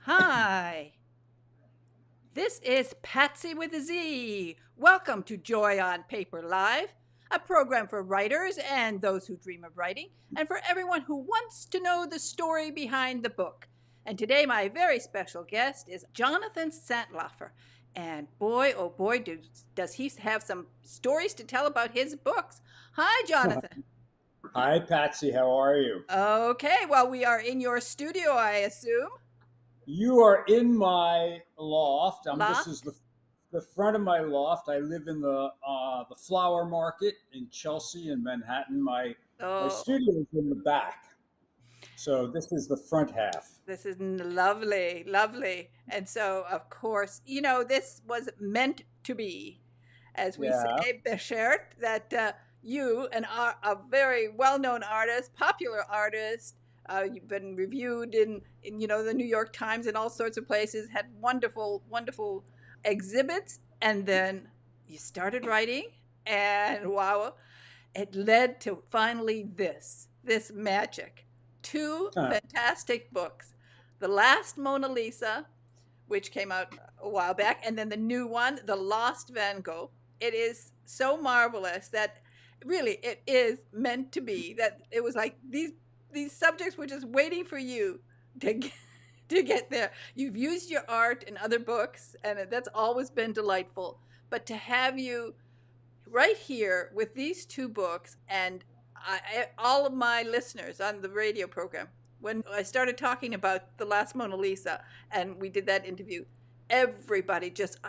Hi, this is PatZi with a Z. Welcome to Joy on Paper Live, a program for writers and those who dream of writing, and for everyone who wants to know the story behind the book. And today, my very special guest is Jonathan Santlofer. And boy, oh boy, does he have some stories to tell about his books. Hi, Jonathan. Hi, Patsy. How are you? Okay, well, we are in your studio, I assume. You are in my loft. This is Loft? the front of my loft. I live in the flower market in Chelsea in Manhattan. My Oh, studio is in the back, so this is the front half. this is lovely, lovely. And so, of course, this was meant to be, as we Yeah. say, Beshert, that you, a very well known artist, popular artist, you've been reviewed in the New York Times and all sorts of places, had wonderful, wonderful exhibits. And then you started writing, and wow, it led to finally this magic. Two Huh. fantastic books. The Last Mona Lisa, which came out a while back, and then the new one, The Lost Van Gogh. It is so marvelous that really it is meant to be, that it was like these subjects were just waiting for you to get, to get there. You've used your art in other books, and that's always been delightful. But to have you right here with these two books, and all of my listeners on the radio program, when I started talking about The Last Mona Lisa and we did that interview, everybody just,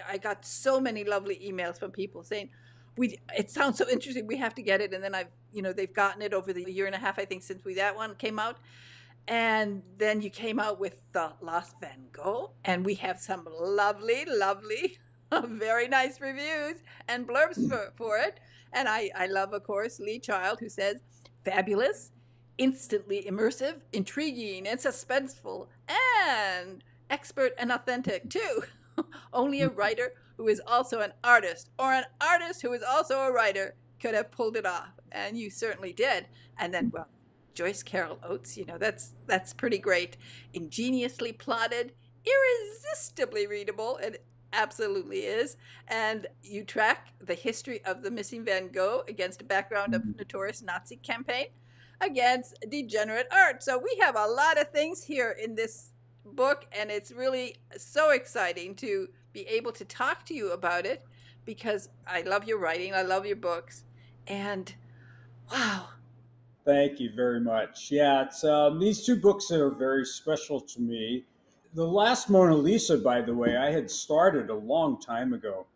I got so many lovely emails from people saying, it sounds so interesting, we have to get it. And then they've gotten it over the year and a half, I think, since that one came out. And then you came out with The Last Van Gogh, and we have some lovely, lovely, very nice reviews and blurbs for it. And I love, of course, Lee Child, who says, fabulous, instantly immersive, intriguing, and suspenseful, and expert and authentic, too. Only a writer who is also an artist, or an artist who is also a writer, could have pulled it off. And you certainly did. And then, well, Joyce Carol Oates, that's pretty great. Ingeniously plotted, irresistibly readable, it absolutely is. And you track the history of the missing Van Gogh against a background of notorious Nazi campaign against degenerate art. So we have a lot of things here in this book, and it's really so exciting to be able to talk to you about it because I love your writing, I love your books, and wow. Thank you very much. Yeah, it's these two books are very special to me. The Last Mona Lisa, by the way, I had started a long time ago.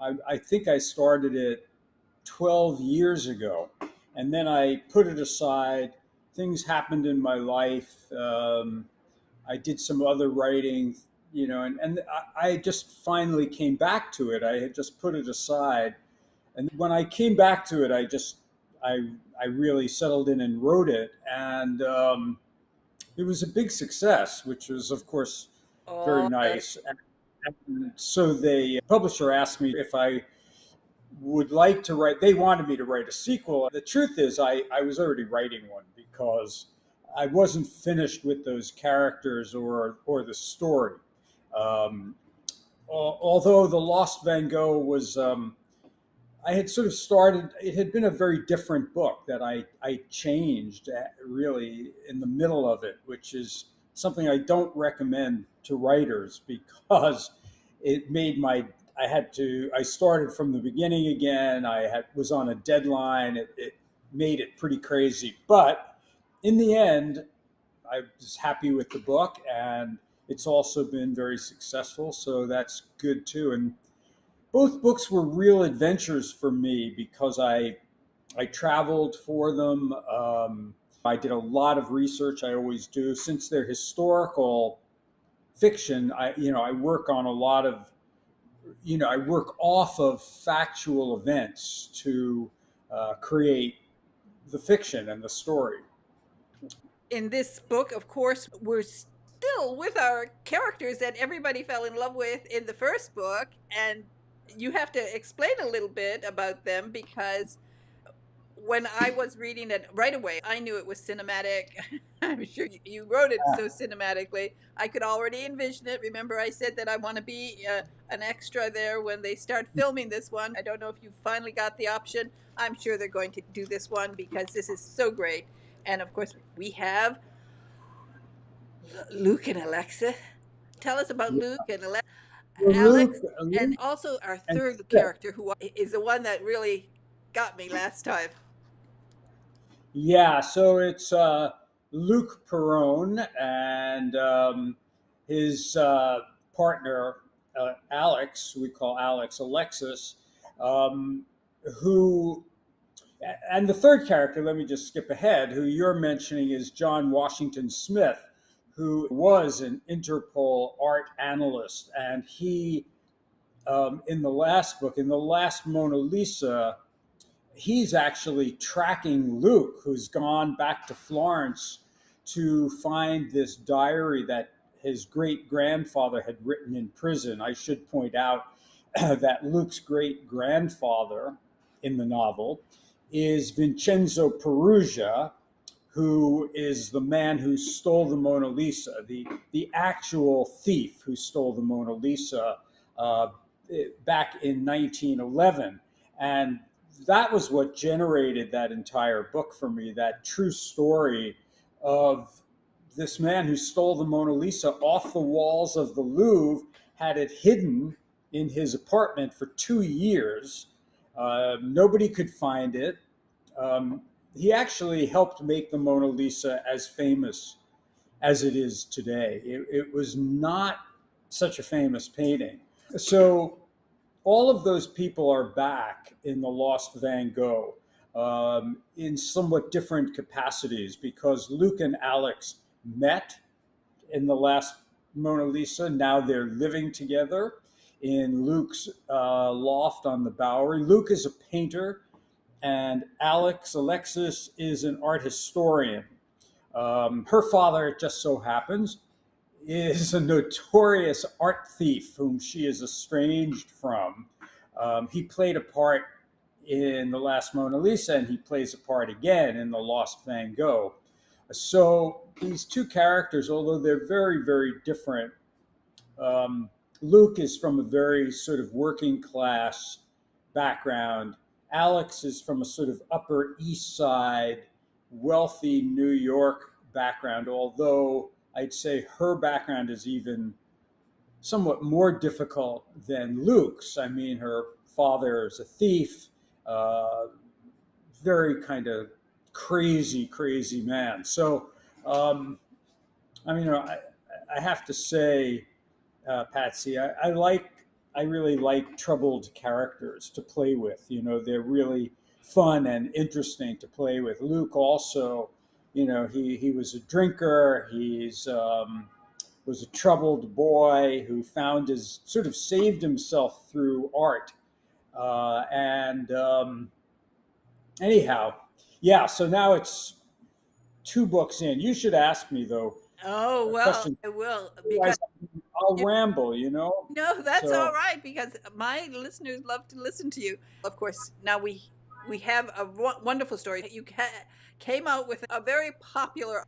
I think I started it 12 years ago. And then I put it aside. Things happened in my life. I did some other writing, and I just finally came back to it. I had just put it aside. And when I came back to it, I really settled in and wrote it. And it was a big success, which was, of course, very Oh, nice. And so the publisher asked me if I would like to write. They wanted me to write a sequel. The truth is, I was already writing one because I wasn't finished with those characters or the story. Um, Although the Lost Van Gogh was, I had sort of started. It had been a very different book that I changed really in the middle of it, which is something I don't recommend to writers because it made my I started from the beginning again. Was on a deadline. It made it pretty crazy, but in the end, I was happy with the book, and it's also been very successful. So that's good too. And both books were real adventures for me because I traveled for them. I did a lot of research. I always do. Since they're historical fiction, I work on a lot of I work off of factual events to create the fiction and the story. in this book, of course, we're still with our characters that everybody fell in love with in the first book, and you have to explain a little bit about them because when I was reading it right away, I knew it was cinematic. I'm sure you wrote it so cinematically. I could already envision it. Remember, I said that I want to be an extra there when they start filming this one. I don't know if you finally got the option. I'm sure they're going to do this one because this is so great. And of course, we have Luke and Alexa. Tell us about Yeah. Luke and Well, Alex, and Luke also our and third Sid. character, who is the one that really got me last time. Yeah, so it's Luke Perone and his partner Alex, we call Alex Alexis, um, who, and the third character, let me just skip ahead, who you're mentioning is John Washington Smith, who was an Interpol art analyst. And he, in the last book, in the last Mona Lisa, he's actually tracking Luke, who's gone back to Florence to find this diary that his great grandfather had written in prison. I should point out that Luke's great grandfather in the novel is Vincenzo Perugia, who is the man who stole the Mona Lisa, the actual thief who stole the Mona Lisa uh, back in 1911. And that was what generated that entire book for me, that true story of this man who stole the Mona Lisa off the walls of the Louvre, had it hidden in his apartment for 2 years. Nobody could find it. Um, he actually helped make the Mona Lisa as famous as it is today. It was not such a famous painting. So all of those people are back in the Lost Van Gogh in somewhat different capacities because Luke and Alex met in the last Mona Lisa. Now they're living together in Luke's loft on the Bowery. Luke is a painter, and Alexis is an art historian. Her father, it just so happens, is a notorious art thief whom she is estranged from. He played a part in The Last Mona Lisa, and he plays a part again in The Lost Van Gogh. So these two characters, although they're very, very different, um, Luke is from a very sort of working class background. Alex is from a sort of Upper East Side, wealthy New York background, although I'd say her background is even somewhat more difficult than Luke's. I mean, her father is a thief, uh, very kind of crazy, crazy man. So, I mean, I have to say, PatZi, I really like troubled characters to play with. You know, they're really fun and interesting to play with. Luke also, you know, he was a drinker. He's was a troubled boy who found his sort of saved himself through art. And anyhow, yeah. So now it's 2 books in. You should ask me though Oh, well, questions. I will because Otherwise, I'll you ramble. You know. no, that's all So right because my listeners love to listen to you. Of course, now we have a wonderful story. You came out with a very popular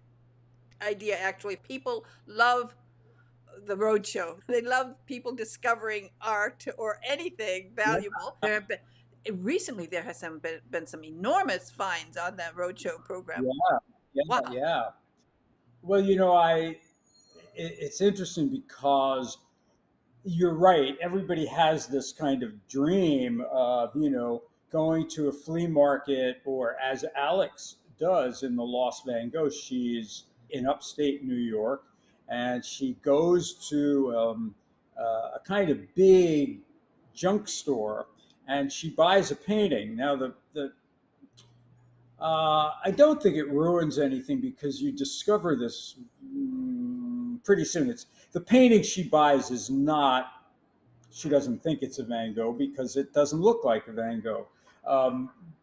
idea. Actually, people love the roadshow. They love people discovering art or anything yeah, valuable. There have been recently there has been some enormous finds on that roadshow program. yeah, yeah, Wow. yeah. Well, you know, it's interesting because you're right. Everybody has this kind of dream of, you know, going to a flea market, or as Alex does in The Lost Van Gogh, she's in upstate New York, and she goes to a kind of big junk store, and she buys a painting. Now, the I don't think it ruins anything because you discover this pretty soon. It's the painting she buys is not. She doesn't think it's a Van Gogh because it doesn't look like a Van Gogh.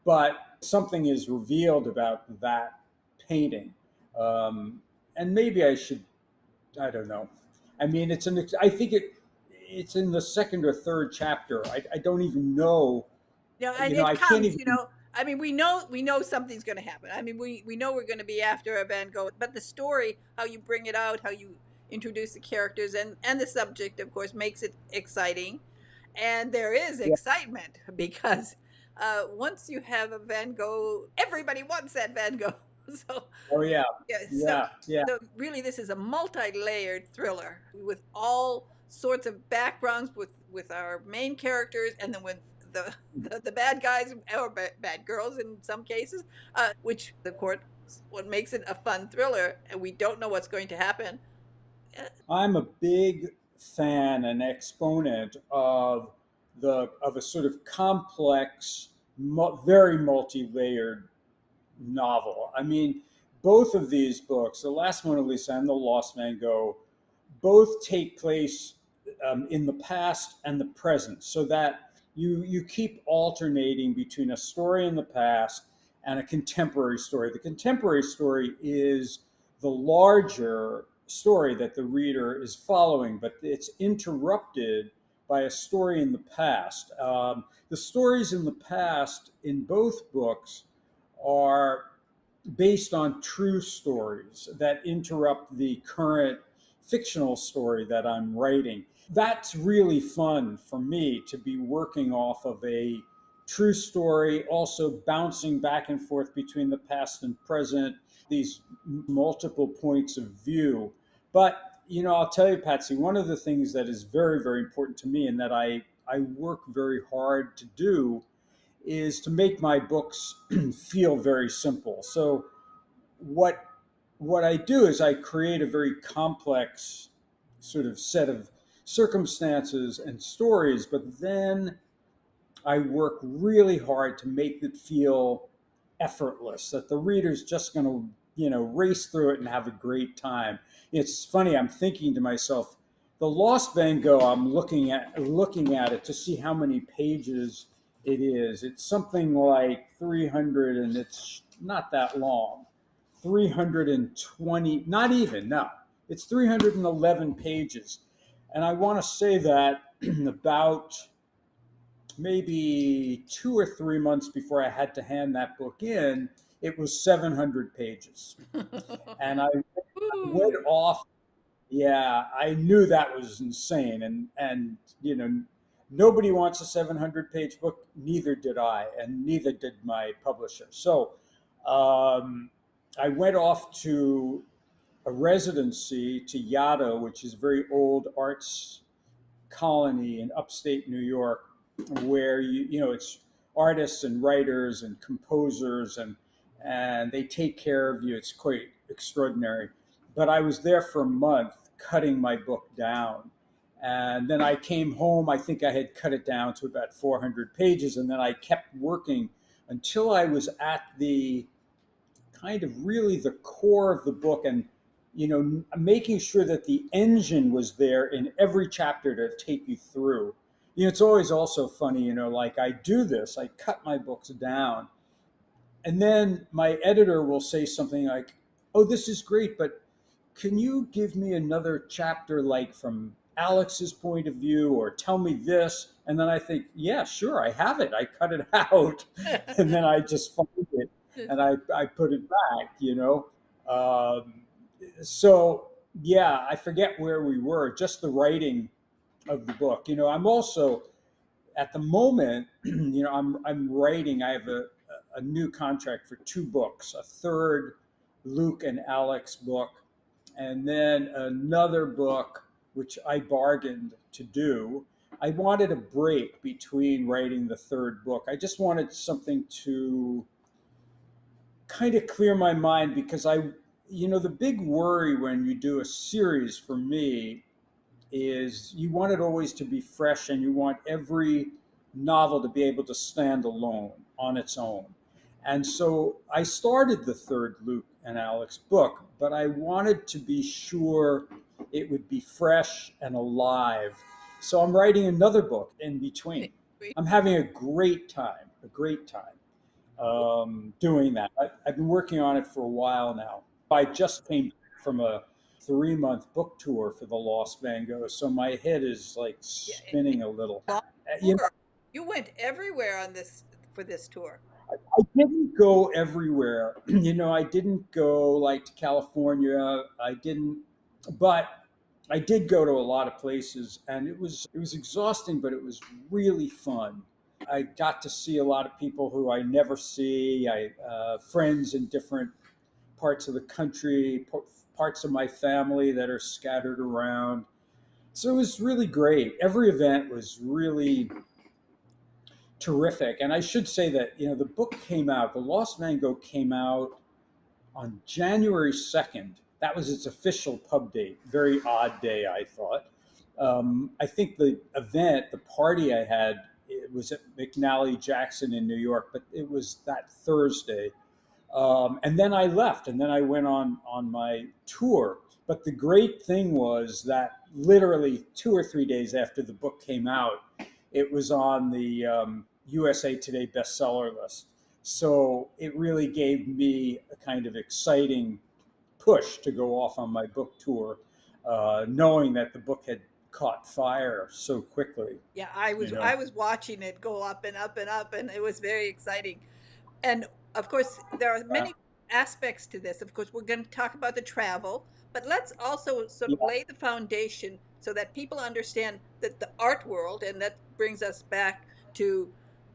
But something is revealed about that painting, and maybe I should. I don't know. I mean, it's an. I think it's in the second or third chapter. I don't even know. Yeah, and You know, it I can't comes, even. I mean, we know something's going to happen. I mean, we know we're going to be after a Van Gogh, but the story, how you bring it out, how you introduce the characters and the subject, of course, makes it exciting. And there is Yeah. excitement because once you have a Van Gogh, everybody wants that Van Gogh. So Oh yeah. yeah, so Yeah. Yeah. so really, this is a multi-layered thriller with all sorts of backgrounds with our main characters, and then with the bad guys or bad girls in some cases, which the court what makes it a fun thriller, and we don't know what's going to happen. I'm a big fan and exponent of a sort of complex, very multi-layered novel. I mean, both of these books, The Last Mona Lisa and The Lost Van Gogh, both take place in the past and the present, so that you keep alternating between a story in the past and a contemporary story. The contemporary story is the larger story that the reader is following, but it's interrupted by a story in the past. The stories in the past in both books are based on true stories that interrupt the current fictional story that I'm writing. That's really fun for me to be working off of a true story, also bouncing back and forth between the past and present, these multiple points of view. But, I'll tell you, PatZi, one of the things that is very, very important to me and that I work very hard to do is to make my books feel very simple. So what what I do is I create a very complex sort of set of circumstances and stories, but then I work really hard to make it feel effortless, that the reader's just going to, race through it and have a great time. It's funny, I'm thinking to myself, the Lost Van Gogh, I'm looking at it to see how many pages it is. It's something like 300, and it's not that long. 320, not even, no. It's 311 pages. And I want to say that about maybe 2 or 3 months before I had to hand that book in, it was 700 pages. And I went Ooh. off. Yeah, I knew that was insane. And nobody wants a 700-page book. Neither did I, and neither did my publisher. So I went off to a residency to Yaddo, which is a very old arts colony in upstate New York, where it's artists and writers and composers, and they take care of you. It's quite extraordinary. But I was there for a month cutting my book down. And then I came home. I think I had cut it down to about 400 pages. And then I kept working until I was at the kind of really the core of the book, and making sure that the engine was there in every chapter to take you through. It's always also funny, like I do this, I cut my books down, and then my editor will say something like, oh, this is great, but can you give me another chapter, like from Alex's point of view, or tell me this? And then I think, yeah, sure, I have it. I cut it out. And then I just find it and I put it back. Um, so, yeah, I forget where we were, just the writing of the book. I'm also, at the moment, I'm writing, I have a new contract for 2 books, a third Luke and Alex book, and then another book which I bargained to do. I wanted a break between writing the third book. I just wanted something to kind of clear my mind, because the big worry when you do a series for me is you want it always to be fresh, and you want every novel to be able to stand alone on its own. And so I started the third Luke and Alex book, but I wanted to be sure it would be fresh and alive. So I'm writing another book in between. I'm having a great time doing that. I've been working on it for a while now. I just came back from a 3-month book tour for the Lost Van Gogh, so my head is like Yeah, spinning a little. long You know, tour. You went everywhere on this for this tour. I didn't go everywhere. I didn't go like to California. I didn't, but I did go to a lot of places, and it was exhausting, but it was really fun. I got to see a lot of people who I never see. I friends in different parts of the country, parts of my family that are scattered around. So it was really great. Every event was really terrific. And I should say that, the book came out, The Lost Van Gogh came out on January 2nd. That was its official pub date. Very odd day, I thought. I think the event, the party I had, it was at McNally Jackson in New York, but it was that Thursday. And then I left, and then I went on my tour. But the great thing was that literally 2 or 3 days after the book came out, it was on the USA Today bestseller list. So it really gave me a kind of exciting push to go off on my book tour, knowing that the book had caught fire so quickly. Yeah, I You was know, I was watching it go up and up and up, and it was very exciting. And of course, there are uh, many aspects to this. Of course, we're going to talk about the travel, but let's also sort of yeah. lay the foundation so that people understand that the art world, and that brings us back to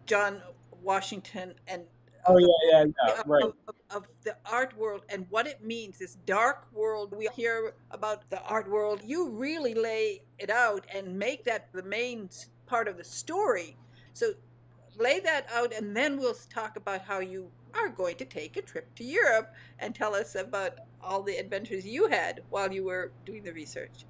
John Washington and Oh the yeah, yeah, yeah. Right. of the art world and what it means, this dark world. We hear about the art world. You really lay it out and make that the main part of the story. So lay that out, and then we'll talk about how you are going to take a trip to Europe and tell us about all the adventures you had while you were doing the research.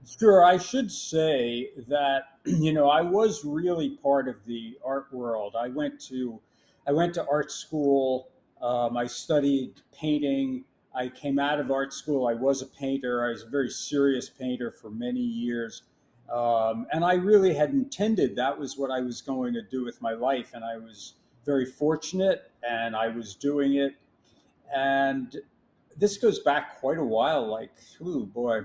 Sure, I should say that I was really part of the art world. I went to art school. I studied painting. I came out of art school. I was a painter. I was a very serious painter for many years, and I really had intended that was what I was going to do with my life. And I was very fortunate, and I was doing it. And this goes back quite a while. Like, ooh, boy,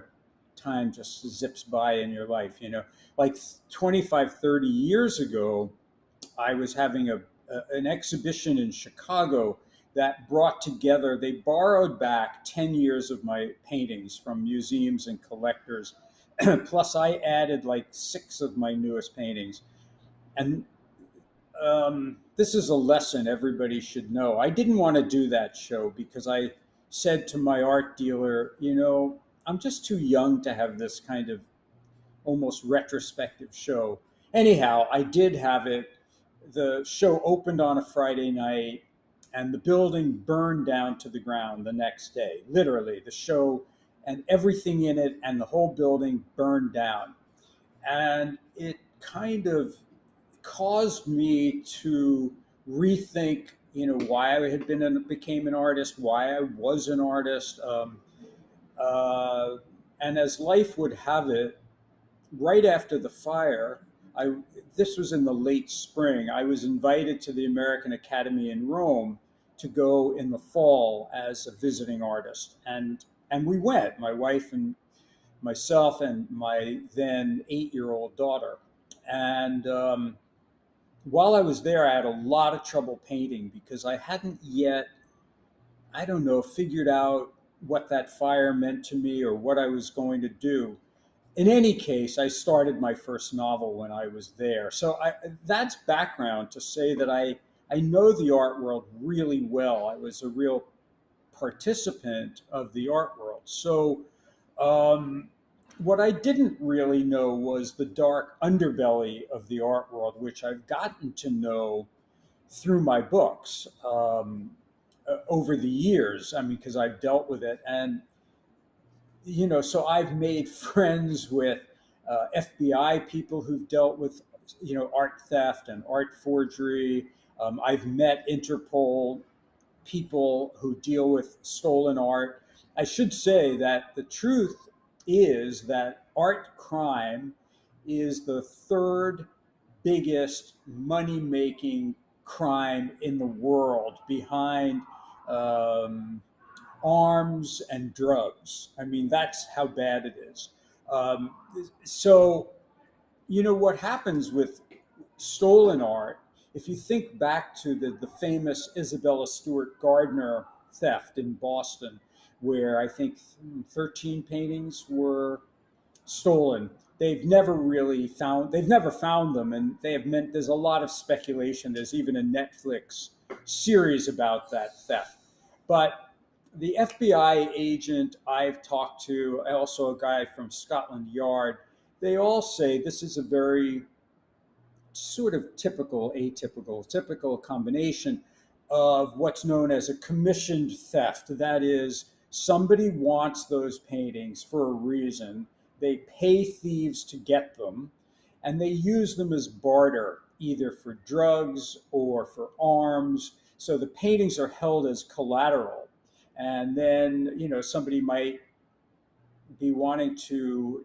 time just zips by in your life. Like 25, 30 years ago, I was having an exhibition in Chicago that brought together, they borrowed back 10 years of my paintings from museums and collectors. Plus, I added like six of my newest paintings. And this is a lesson everybody should know. I didn't want to do that show because I said to my art dealer, I'm just too young to have this kind of almost retrospective show. Anyhow, I did have it. The show opened on a Friday night, and the building burned down to the ground the next day. Literally, the show and everything in it and the whole building burned down. And it kind of caused me to rethink, why I had became an artist, why I was an artist. Uh, and as life would have it, right after the fire, I this was in the late spring. I was invited to the American Academy in Rome to go in the fall as a visiting artist, and we went. My wife and myself and my then 8-year-old daughter, and while I was there, I had a lot of trouble painting because I hadn't yet, I don't know, figured out what that fire meant to me or what I was going to do. In any case, I started my first novel when I was there. So that's background to say that I know the art world really well. I was a real participant of the art world. So um, what I didn't really know was the dark underbelly of the art world, which I've gotten to know through my books over the years. I mean, because I've dealt with it. And so I've made friends with FBI people who've dealt with, art theft and art forgery. I've met Interpol people who deal with stolen art. I should say that the truth is that art crime is the third biggest money making crime in the world behind um, arms and drugs. I mean, that's how bad it is. So, what happens with stolen art if you think back to the famous Isabella Stewart Gardner theft in Boston, where I think 13 paintings were stolen. They've never found them, and they have meant there's a lot of speculation. There's even a Netflix series about that theft. But the FBI agent I've talked to, also a guy from Scotland Yard, they all say this is a very sort of typical combination of what's known as a commissioned theft. That is, somebody wants those paintings for a reason. They pay thieves to get them, and they use them as barter, either for drugs or for arms. So the paintings are held as collateral. And then, somebody might be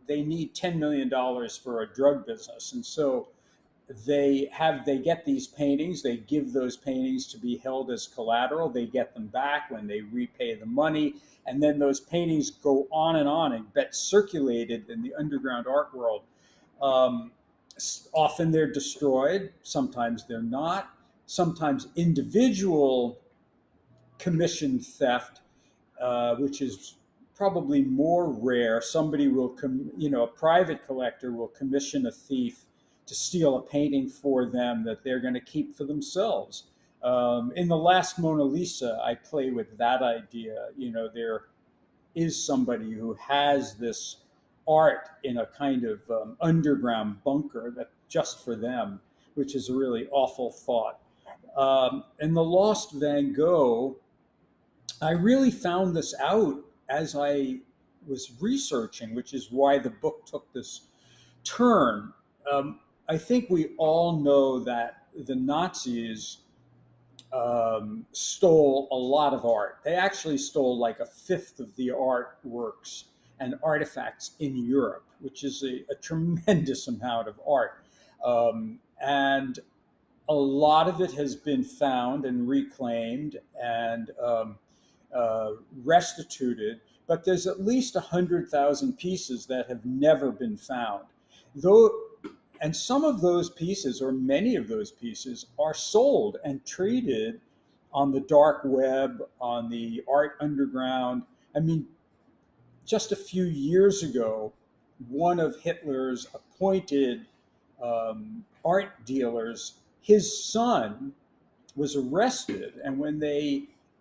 they need $10 million for a drug business. And so they get these paintings, they give those paintings to be held as collateral, they get them back when they repay the money, and then those paintings go on and get circulated in the underground art world. um, Often they're destroyed, sometimes they're not. Sometimes individual commission theft, which is probably more rare. Somebody a private collector will commission a thief to steal a painting for them that they're going to keep for themselves. In the last Mona Lisa, I play with that idea. There is somebody who has this art in a kind of underground bunker that just for them, which is a really awful thought. In the Lost Van Gogh, I really found this out as I was researching, which is why the book took this turn. I think we all know that the Nazis stole a lot of art. They actually stole like a fifth of the artworks and artifacts in Europe, which is a tremendous amount of art. And a lot of it has been found and reclaimed and restituted, but there's at least 100,000 pieces that have never been found. Though, and some of those pieces, or many of those pieces, are sold and traded on the dark web, on the art underground. I mean, just a few years ago, one of Hitler's appointed art dealers, his son was arrested. And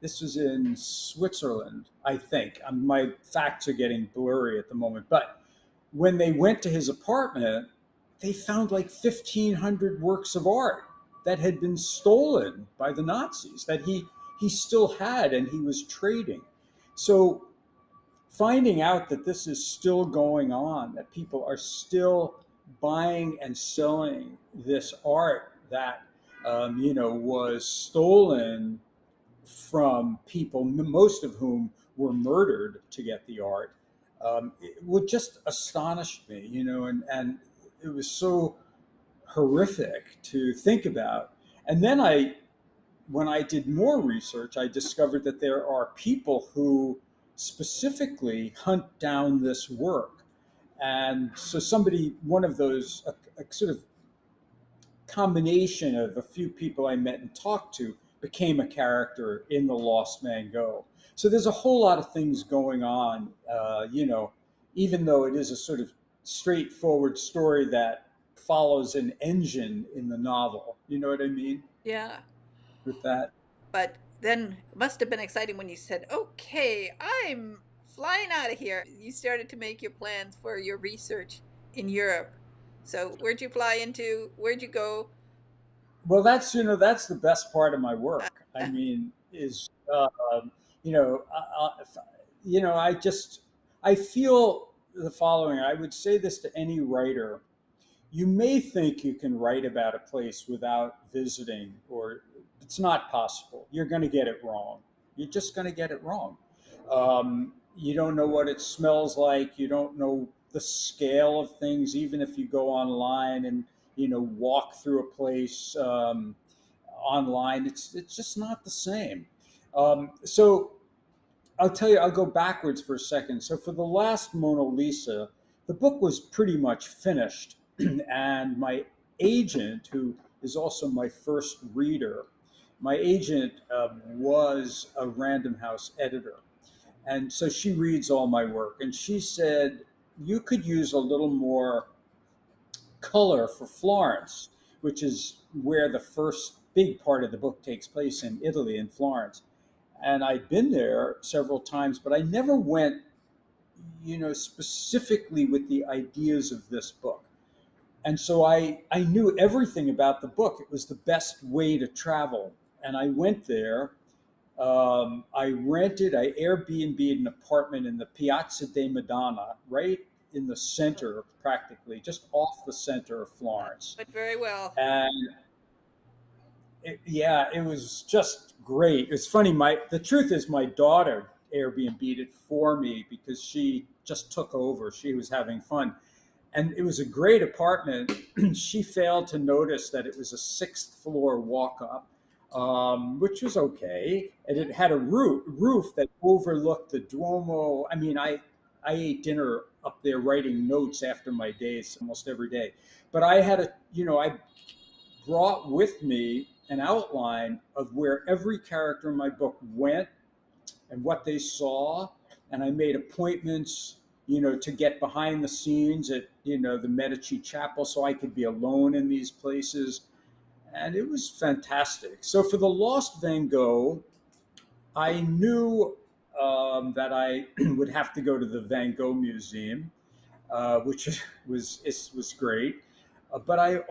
this was in Switzerland, I think. My facts are getting blurry at the moment. But when they went to his apartment, they found like 1,500 works of art that had been stolen by the Nazis that he still had and he was trading. So finding out that this is still going on, that people are still buying and selling this art that was stolen from people, most of whom were murdered to get the art, it would just astonish me, and it was so horrific to think about. And then when I did more research, I discovered that there are people who specifically hunt down this work. And so one of those, a sort of combination of a few people I met and talked to, became a character in The Lost Van Gogh. So there's a whole lot of things going on, even though it is a sort of straightforward story that follows an engine in the novel. You know what I mean Yeah. with that? But then it must have been exciting when you said, okay, I'm flying out of here. You started to make your plans for your research in Europe. So where'd you fly into? Where'd you go? Well, that's the best part of my work. I mean, is you know, I feel the following. I would say this to any writer: you may think you can write about a place without visiting, or it's not possible. You're going to get it wrong. You're just going to get it wrong. You don't know what it smells like. You don't know the scale of things, even if you go online and walk through a place online. It's just not the same. So I'll tell you. I'll go backwards for a second. So for the last Mona Lisa, the book was pretty much finished, and my agent, who is also my first reader. My agent was a Random House editor. And so she reads all my work. And she said, you could use a little more color for Florence, which is where the first big part of the book takes place, in Italy, in Florence. And I'd been there several times, but I never went, specifically with the ideas of this book. And so I knew everything about the book. It was the best way to travel. And I went there. I Airbnb'd an apartment in the Piazza di Madonna, right in the center, practically, just off the center of Florence. But very well. And yeah, it was just great. It's funny. The truth is, my daughter Airbnb'd it for me because she just took over. She was having fun, and it was a great apartment. She failed to notice that it was a sixth floor walk up, which was okay, and it had a roof that overlooked the Duomo. I mean, I ate dinner up there writing notes after my days almost every day, but I brought with me an outline of where every character in my book went and what they saw. And I made appointments, to get behind the scenes at, the Medici Chapel so I could be alone in these places. And it was fantastic. So for the Lost Van Gogh, I knew that I would have to go to the Van Gogh Museum, which was great. But I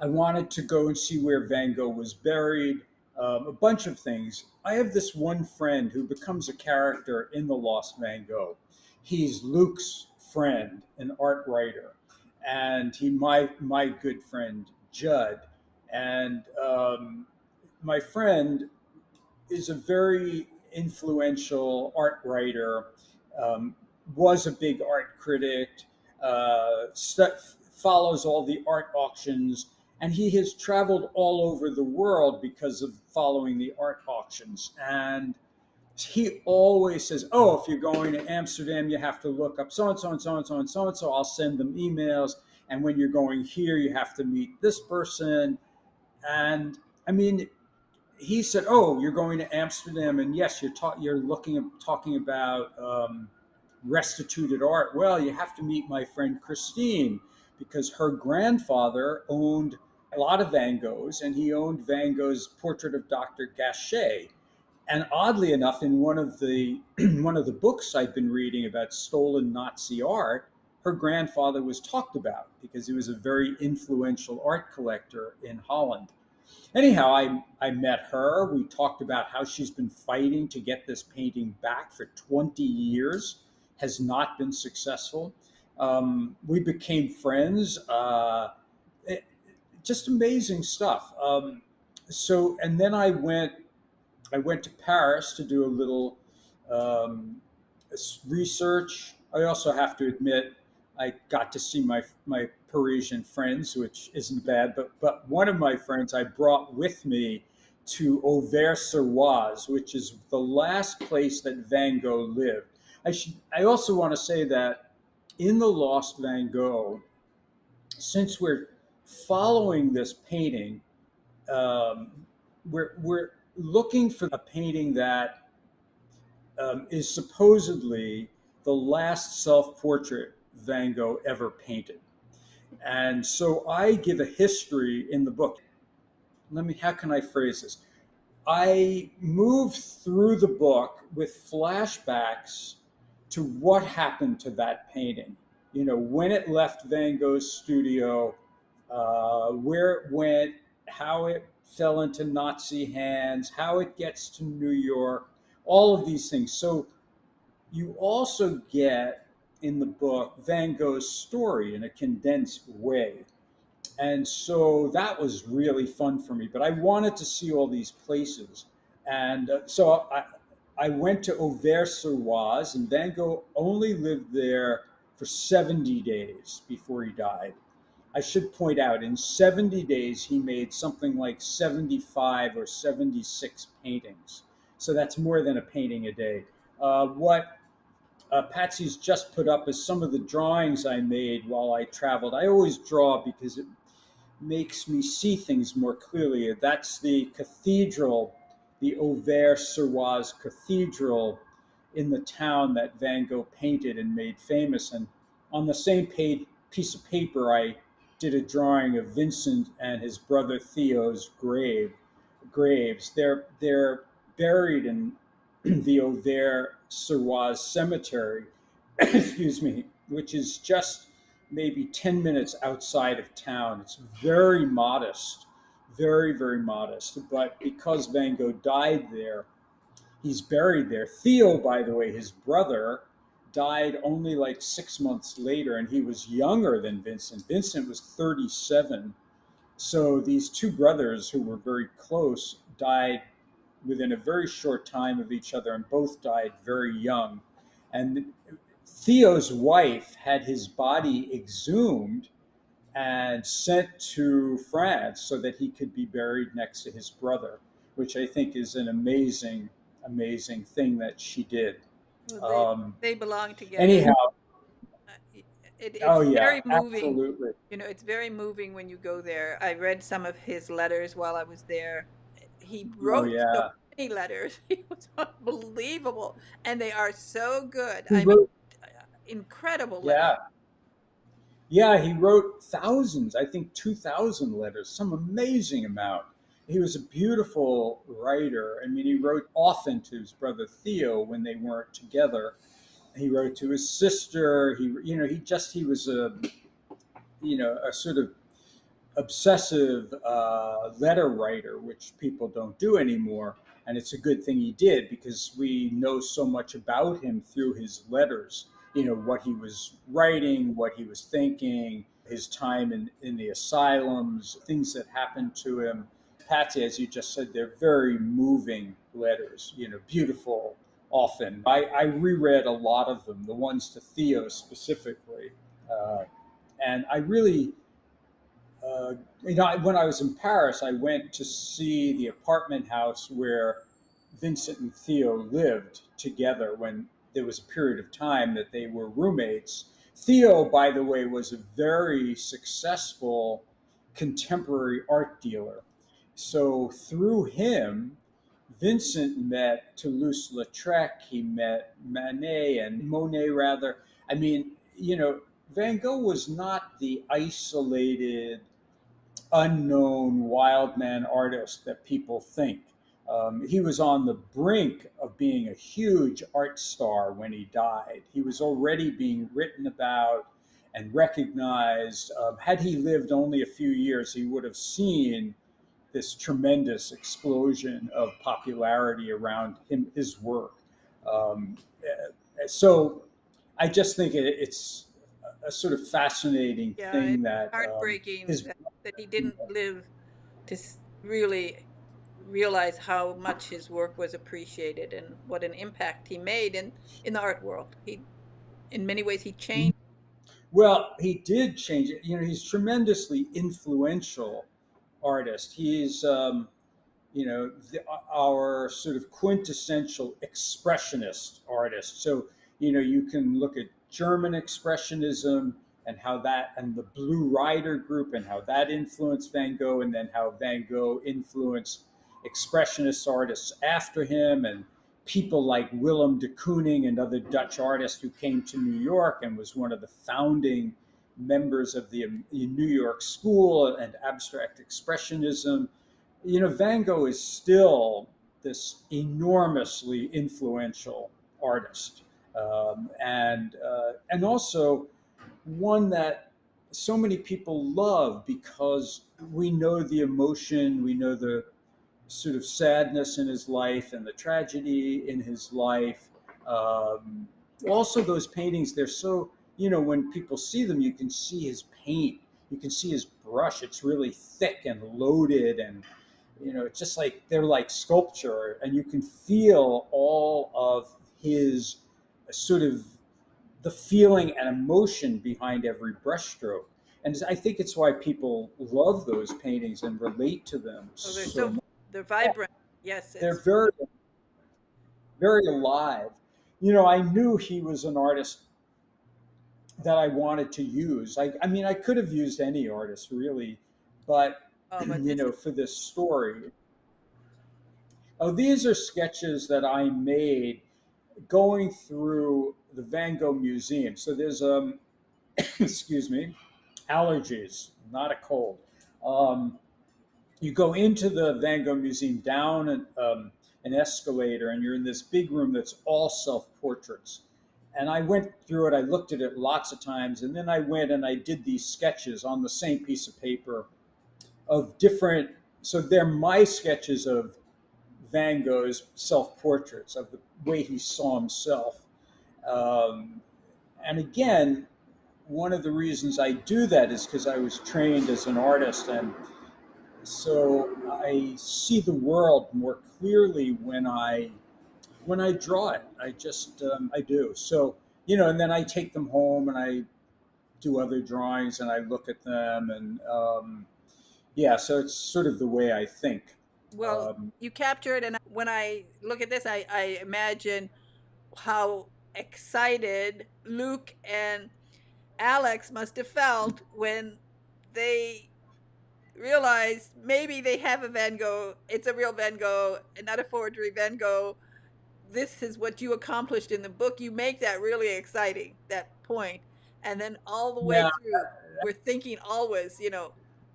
wanted to go and see where Van Gogh was buried, a bunch of things. I have this one friend who becomes a character in The Lost Van Gogh. He's Luke's friend, an art writer, and my good friend Judd. And my friend is a very influential art writer, um, was a big art critic, follows all the art auctions, and he has traveled all over the world because of following the art auctions. And he always says, "Oh, if you're going to Amsterdam, you have to look up so and so and so and so and so and so." I'll send them emails. And when you're going here, you have to meet this person. And I mean, he said, "Oh, you're going to Amsterdam, and yes, you're talking about restituted art. Well, you have to meet my friend Christine because her grandfather owned a lot of Van Goghs, and he owned Van Gogh's portrait of Dr. Gachet. And oddly enough, in one of the one of the books I've been reading about stolen Nazi art, her grandfather was talked about because he was a very influential art collector in Holland." Anyhow, I met her. We talked about how she's been fighting to get this painting back for 20 years, has not been successful. We became friends. It, just amazing stuff. And then I went to Paris to do a little um, research. I also have to admit, I got to see my Parisian friends, which isn't bad. But one of my friends I brought with me to Auvers-sur-Oise, which is the last place that Van Gogh lived. I also want to say that in the Lost Van Gogh, since we're following this painting, um, we're looking for a painting that is supposedly the last self-portrait Van Gogh ever painted. And so I give a history in the book. How can I phrase this? I move through the book with flashbacks to what happened to that painting. When it left Van Gogh's studio, where it went, how it fell into Nazi hands, how it gets to New York, all of these things. So you also get in the book Van Gogh's story in a condensed way. And so that was really fun for me. But I wanted to see all these places. And I went to Auvers-sur-Oise, and Van Gogh only lived there for 70 days before he died. I should point out, in 70 days, he made something like 75 or 76 paintings. So that's more than a painting a day. What PatZi's just put up is some of the drawings I made while I traveled. I always draw because makes me see things more clearly. That's the cathedral, the Auvers-sur-Oise Cathedral in the town that Van Gogh painted and made famous. And on the same piece of paper, I did a drawing of Vincent and his brother Theo's graves. They're buried in the Auvers-sur-Oise cemetery, excuse me, which is just maybe 10 minutes outside of town. It's very modest, very, very modest. But because Van Gogh died there, he's buried there. Theo, by the way, his brother, died only like 6 months later, and he was younger than Vincent. Vincent was 37. So these two brothers who were very close died within a very short time of each other, and both died very young. And Theo's wife had his body exhumed and sent to France so that he could be buried next to his brother, which I think is an amazing, amazing thing that she did. Well, Um, they belong together. anyhow, It's oh yeah, very moving. absolutely. It's very moving when you go there. I read some of his letters while I was there. He Oh wrote so yeah, many letters. It was unbelievable. And they are so good. he I mean, wrote. incredible letters. Yeah, yeah, he wrote thousands. I think 2,000 letters, some amazing amount. He was a beautiful writer. I mean, he wrote often to his brother Theo when they weren't together. He wrote to his sister. He was a sort of obsessive letter writer, which people don't do anymore. And it's a good thing he did because we know so much about him through his letters. What he was writing, what he was thinking, his time in the asylums, things that happened to him. PatZi, as you just said, they're very moving letters, beautiful often. I reread a lot of them, the ones to Theo specifically. And I really when I was in Paris, I went to see the apartment house where Vincent and Theo lived together when there was a period of time that they were roommates. Theo, by the way, was a very successful contemporary art dealer. So through him, Vincent met Toulouse-Lautrec, he met Monet rather. I mean, Van Gogh was not the isolated unknown wild man artist that people think. He was on the brink of being a huge art star when he died. He was already being written about and recognized. Had he lived only a few years, he would have seen this tremendous explosion of popularity around his work. Um, so I just think it's a sort of fascinating Yeah, it's thing that heartbreaking his that he didn't live to really realize how much his work was appreciated and what an impact he made in the art world. In many ways, he changed. well, he did change it. He's tremendously influential artist. He's our sort of quintessential expressionist artist. So, you can look at German expressionism and how that, and the Blue Rider group and how that influenced Van Gogh, and then how Van Gogh influenced expressionist artists after him, and people like Willem de Kooning and other Dutch artists who came to New York and was one of the founding members of the New York School and abstract expressionism. Van Gogh is still this enormously influential artist, and also one that so many people love because we know the emotion, we know the sort of sadness in his life and the tragedy in his life. Um, Also, those paintings, they're so, when people see them, you can see his paint, you can see his brush. It's really thick and loaded, and it's just like they're like sculpture, and you can feel all of his sort of the feeling and emotion behind every brushstroke. And I think it's why people love those paintings and relate to them Oh, they're so so much. they're vibrant. Yes, They're it's very, very alive. I knew he was an artist that I wanted to use. I mean, I could have used any artist really, But Oh, but this is for this story, oh, these are sketches that I made going through the Van Gogh Museum. So there's excuse me, allergies, not a cold. Um, you go into the Van Gogh Museum down an escalator, and you're in this big room that's all self portraits. And I went through it, I looked at it lots of times, and then I went and I did these sketches on the same piece of paper of different, so they're my sketches of Van Gogh's self portraits, of the way he saw himself. Um, and again, one of the reasons I do that is because I was trained as an artist, and so I see the world more clearly when I draw it. I just I do. So and then I take them home and I do other drawings and I look at them, and yeah. So it's sort of the way I think. well, Um, you capture it, and when I look at this, I imagine how excited Luke and Alex must have felt when they realized maybe they have a Van Gogh. It's a real Van Gogh and not a forgery Van Gogh. This is what you accomplished in the book. You make that really exciting, that point. And then all the way yeah, through, we're thinking always,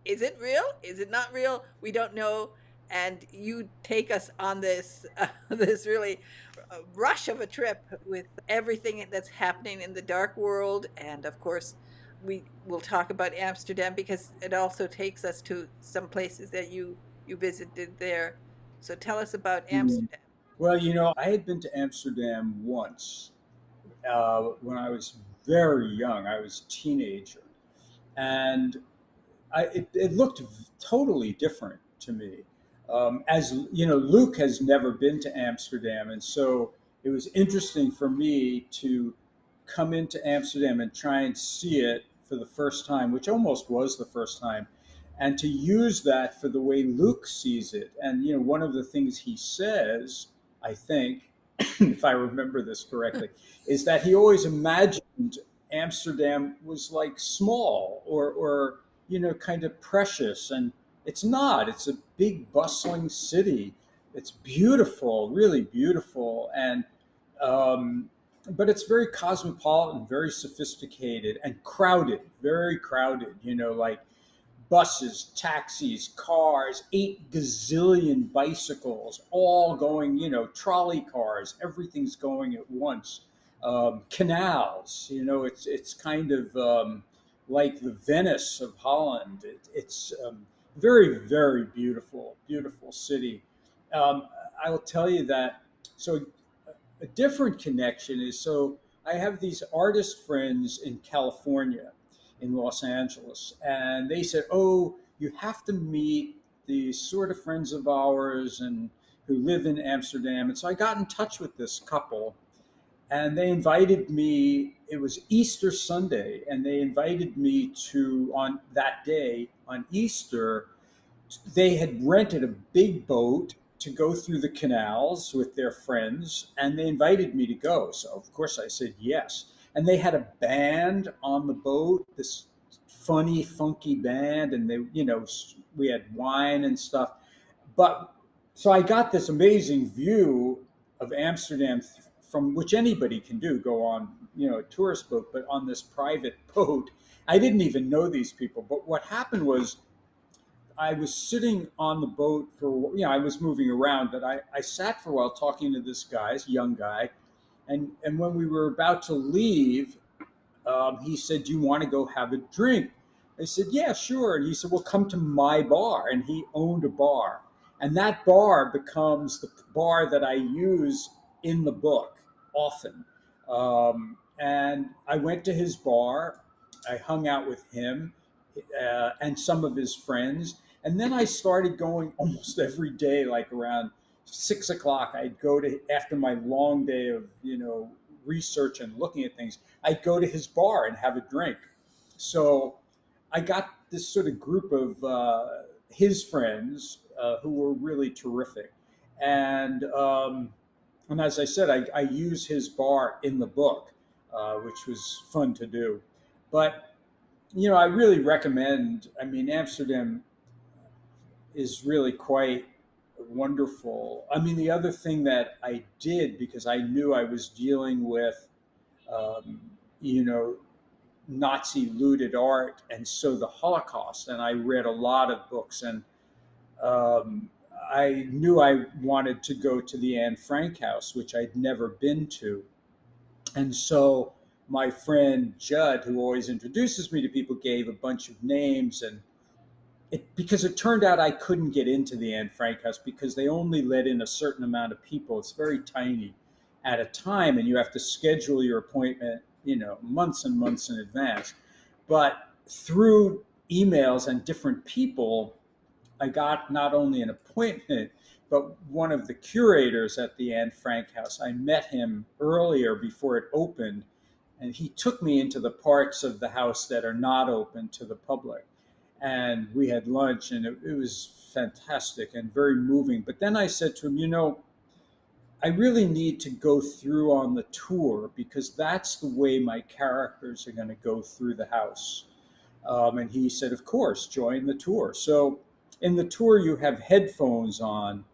is it real? Is it not real? We don't know. And you take us on this this really rush of a trip with everything that's happening in the dark world. And of course, we will talk about Amsterdam because it also takes us to some places that you visited there. So tell us about mm. Amsterdam. Well, I had been to Amsterdam once when I was very young. I was a teenager, and it looked totally different to me. As Luke has never been to Amsterdam, and so it was interesting for me to come into Amsterdam and try and see it for the first time, which almost was the first time, and to use that for the way Luke sees it. And one of the things he says, I think, if I remember this correctly, is that he always imagined Amsterdam was like small or kind of precious, and it's not. It's a big bustling city. It's beautiful, really beautiful, and um, but it's very cosmopolitan, very sophisticated, and crowded, very crowded. Like buses, taxis, cars, 8 gazillion bicycles, all going, trolley cars, everything's going at once. Canals, it's kind of like the Venice of Holland. It's very, very beautiful, beautiful city. Um, I will tell you that. So a different connection is, so I have these artist friends in California, in Los Angeles, and they said, "Oh, you have to meet these sort of friends of ours and who live in Amsterdam." And so I got in touch with this couple, and they invited me. It was Easter Sunday, and they invited me to, on that day on Easter, they had rented a big boat to go through the canals with their friends, and they invited me to go. So of course I said yes. And they had a band on the boat, this funny, funky band, and we had wine and stuff. But so I got this amazing view of Amsterdam from which anybody can do, go on, a tourist boat, but on this private boat. I didn't even know these people. But what happened was I was sitting on the boat for, I was moving around, but I sat for a while talking to this guy, this young guy. And when we were about to leave, he said, "Do you want to go have a drink?" I said, "Yeah, sure." And he said, "Well, come to my bar." And he owned a bar. And that bar becomes the bar that I use in the book often. And I went to his bar. I hung out with him and some of his friends. And then I started going almost every day, like around 6 o'clock. I'd go to, after my long day of, research and looking at things, I'd go to his bar and have a drink. So I got this sort of group of his friends who were really terrific. And, um, and as I said, I use his bar in the book, which was fun to do. But I really recommend. I mean, Amsterdam. is really quite wonderful. I mean, the other thing that I did, because I knew I was dealing with, um, you know, Nazi looted art, and so the Holocaust, and I read a lot of books, and um, I knew I wanted to go to the Anne Frank house, which I'd never been to. And so my friend Judd, who always introduces me to people, gave a bunch of names, and because it turned out I couldn't get into the Anne Frank house because they only let in a certain amount of people. It's very tiny at a time, and you have to schedule your appointment, months and months in advance. But through emails and different people, I got not only an appointment, but one of the curators at the Anne Frank house. I met him earlier before it opened, and he took me into the parts of the house that are not open to the public. And we had lunch, and it was fantastic and very moving. But then I said to him, I really need to go through on the tour because that's the way my characters are going to go through the house. And he said, of course, join the tour. So in the tour, you have headphones on,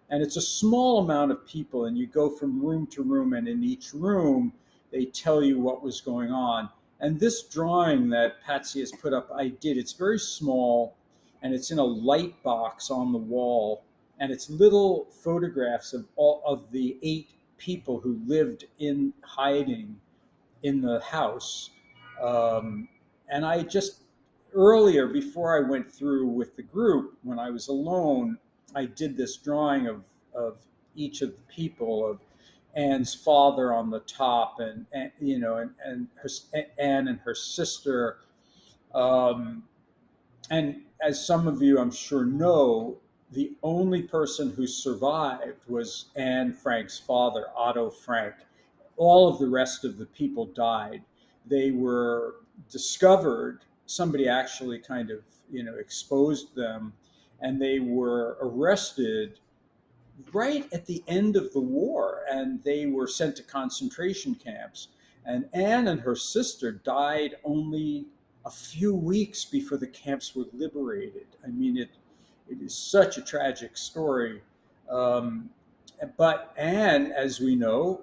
and it's a small amount of people, and you go from room to room, and in each room, they tell you what was going on. And this drawing that PatZi has put up, I did. It's very small, and it's in a light box on the wall, and it's little photographs of all of the 8 people who lived in hiding in the house. Um, and I just earlier, before I went through with the group, when I was alone, I did this drawing of each of the people, of Anne's father on the top, and her, Anne and her sister. Um, and as some of you, I'm sure, know, the only person who survived was Anne Frank's father, Otto Frank. All of the rest of the people died. They were discovered. Somebody actually kind of, exposed them, and they were arrested right at the end of the war, and they were sent to concentration camps. And Anne and her sister died only a few weeks before the camps were liberated. I mean, it is such a tragic story. Um, but Anne, as we know,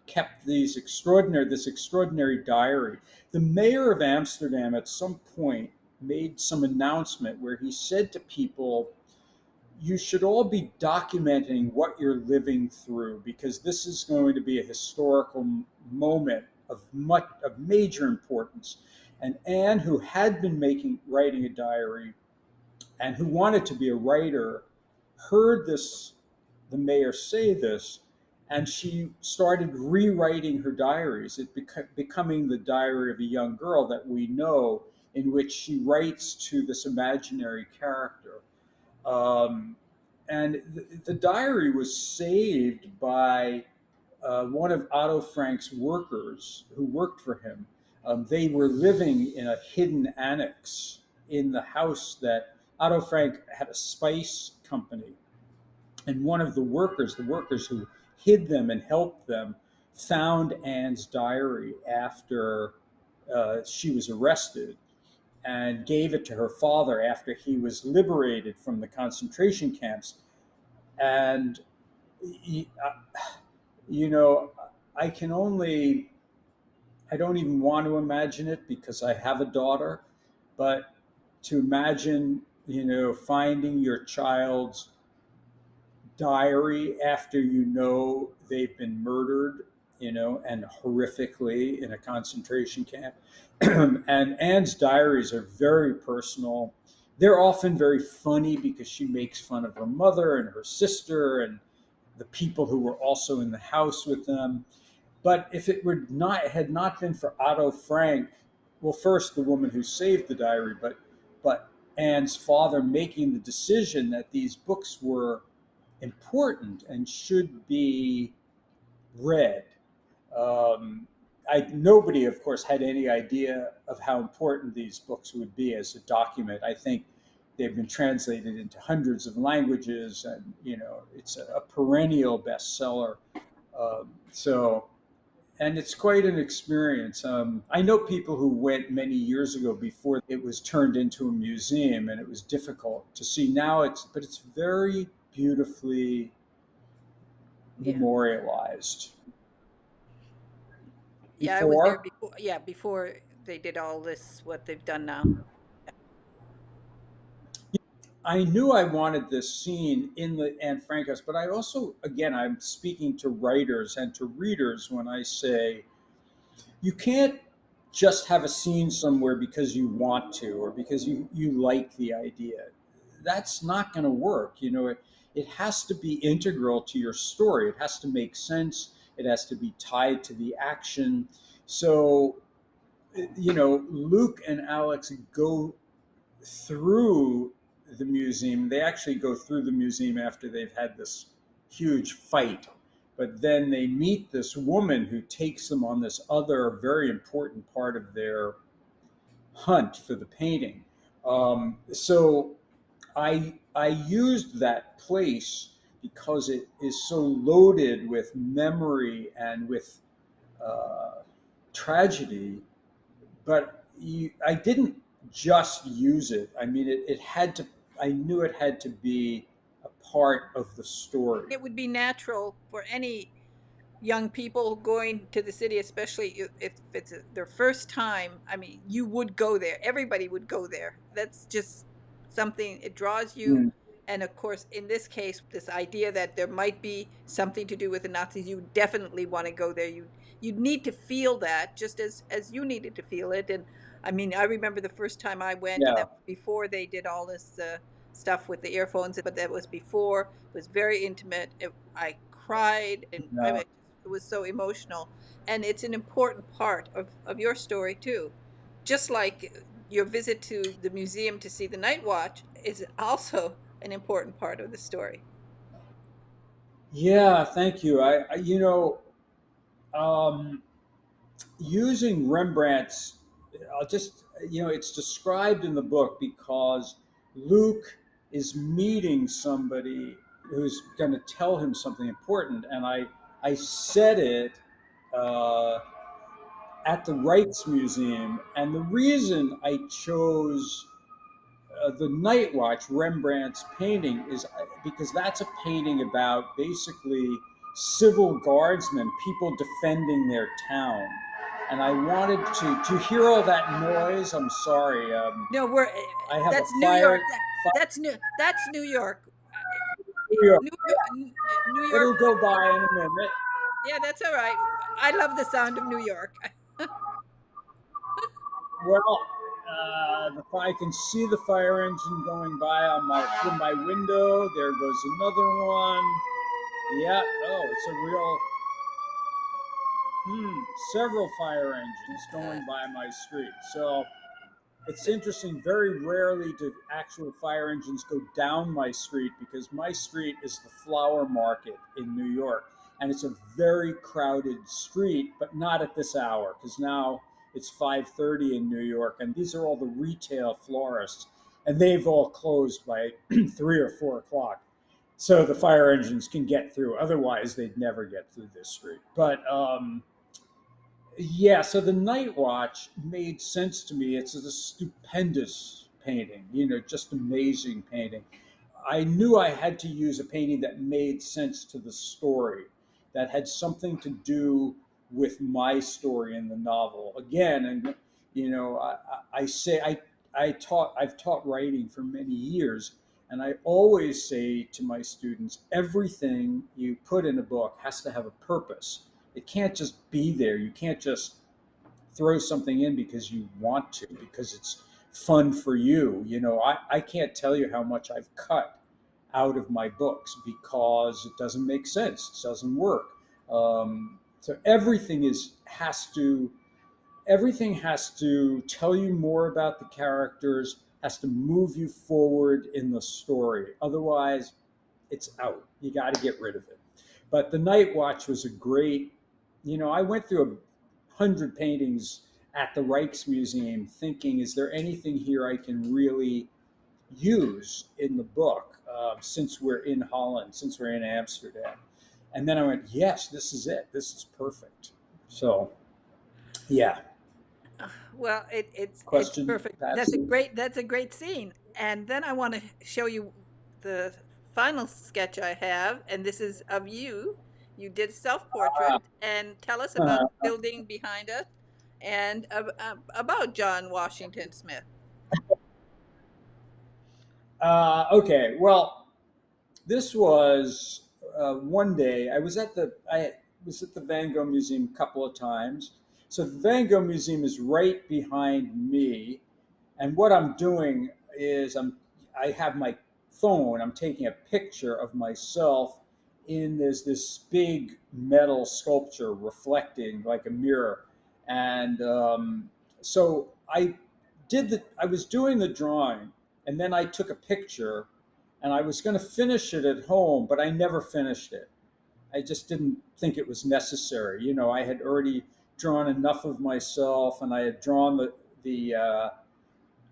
kept this extraordinary diary. The mayor of Amsterdam at some point made some announcement where he said to people, you should all be documenting what you're living through because this is going to be a historical moment of major importance. And Anne, who had been writing a diary and who wanted to be a writer, heard the mayor say this, and she started rewriting her diaries. It becoming the diary of a young girl that we know, in which she writes to this imaginary character. Um, and the diary was saved by one of Otto Frank's workers who worked for him. They were living in a hidden annex in the house that Otto Frank had a spice company. And one of the workers who hid them and helped them, found Anne's diary after she was arrested and gave it to her father after he was liberated from the concentration camps. And, you know, I can only, I don't even want to imagine it because I have a daughter, but to imagine, finding your child's diary after they've been murdered, and horrifically in a concentration camp. And Anne's diaries are very personal. They're often very funny because she makes fun of her mother and her sister and the people who were also in the house with them. But if it had not been for Otto Frank, well, first the woman who saved the diary, but Anne's father making the decision that these books were important and should be read. Nobody, of course, had any idea of how important these books would be as a document. I think they've been translated into hundreds of languages, and it's a perennial bestseller. So, and it's quite an experience. I know people who went many years ago before it was turned into a museum, and it was difficult to see. Now it's very beautifully Yeah. memorialized. Yeah, I was there Before, before. Yeah, before they did all this, what they've done now. I knew I wanted this scene in the Anne Frank house, but I also, again, I'm speaking to writers and to readers when I say you can't just have a scene somewhere because you want to or because you like the idea. That's not going to work. It has to be integral to your story. It has to make sense. It has to be tied to the action. So, Luke and Alex go through the museum. They actually go through the museum after they've had this huge fight. But then they meet this woman who takes them on this other very important part of their hunt for the painting. So I used that place because it is so loaded with memory and with uh, tragedy, but I didn't just use it. I mean, it had to. I knew it had to be a part of the story. It would be natural for any young people going to the city, especially if it's their first time. I mean, you would go there. Everybody would go there. That's just something, it draws you. Mm, And of course, in this case, this idea that there might be something to do with the Nazis, you definitely want to go there. You'd need to feel that just as you needed to feel it. And I mean, I remember the first time I went, and yeah, that was before they did all this stuff with the earphones, but that was before. It was very intimate. I cried, and I yeah, mean, it was so emotional. And it's an important part of your story too. Just like your visit to the museum to see the night watch is also an important part of the story. yeah. Thank you. Um, using Rembrandt's. I'll just it's described in the book because Luke is meeting somebody who's going to tell him something important, and I said it. Uh, at the Rijksmuseum. And the reason I chose the Night Watch, Rembrandt's painting, is because that's a painting about basically civil guardsmen, people defending their town. And I wanted to hear all that noise. I'm sorry. No, we're I have a that's New fire. York. That's New York. Fire. New York, New York. It'll go by in a minute. Yeah, that's all right. I love the sound of New York. Well, I can see the fire engine going by on my through my window. There goes another one. Yeah. Oh, it's a real. Several fire engines going by my street. So it's interesting. Very rarely do actual fire engines go down my street because my street is the flower market in New York, and it's a very crowded street, but not at this hour because now it's 5:30 in New York, and these are all the retail florists, and they've all closed by 3 or 4 o'clock. So the fire engines can get through. Otherwise, they'd never get through this street. But yeah, so the Night Watch made sense to me. It's a stupendous painting, just amazing painting. I knew I had to use a painting that made sense to the story, that had something to do with my story in the novel. Again, and I say I've taught writing for many years, and I always say to my students, everything you put in a book has to have a purpose. It can't just be there. You can't just throw something in because you want to, because it's fun for you. I can't tell you how much I've cut out of my books because it doesn't make sense. It doesn't work. So everything has to tell you more about the characters, has to move you forward in the story. Otherwise, it's out. You got to get rid of it. But the Night Watch was a great. I went through 100 paintings at the Rijksmuseum, thinking, is there anything here I can really use in the book since we're in Holland, since we're in Amsterdam? And then I went, yes, this is it. This is perfect. So, yeah. Well, it's Question, perfect. Patsy? That's a great scene. And then I want to show you the final sketch I have, and this is of you. You did self-portrait, and tell us about the building behind us and about John Washington Smith. Okay. Well, this was one day. I was at the Van Gogh Museum a couple of times. So the Van Gogh Museum is right behind me, and what I'm doing is I have my phone. I'm taking a picture of myself in this big metal sculpture reflecting like a mirror, and so I was doing the drawing, and then I took a picture, and I was going to finish it at home, but I never finished it. I just didn't think it was necessary. You know, I had already drawn enough of myself, and I had drawn the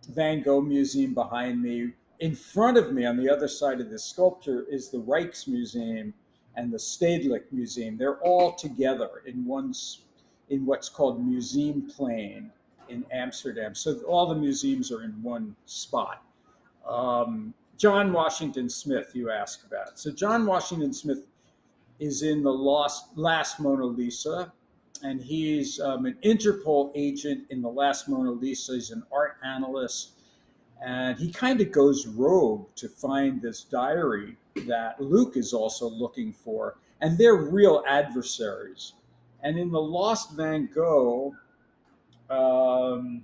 Van Gogh Museum behind me. In front of me, on the other side of this sculpture, is the Rijksmuseum and the Stedelijk Museum. They're all together in what's called Museumplein in Amsterdam. So all the museums are in one spot. John Washington Smith, you asked about. So John Washington Smith is in the Last Mona Lisa, and he's an Interpol agent in the Last Mona Lisa. He's an art analyst, and he kind of goes rogue to find this diary that Luke is also looking for, and they're real adversaries. And in the Lost Van Gogh, um,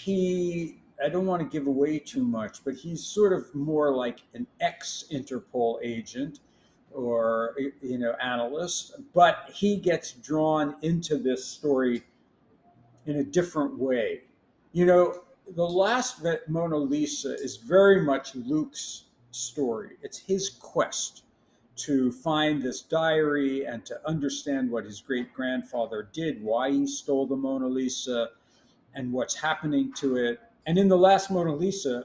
I don't want to give away too much, but he's sort of more like an ex Interpol agent or analyst, but he gets drawn into this story in a different way. You know, the last Mona Lisa is very much Luke's story. It's his quest to find this diary and to understand what his great grandfather did, why he stole the Mona Lisa, and what's happening to it. And in the last Mona Lisa,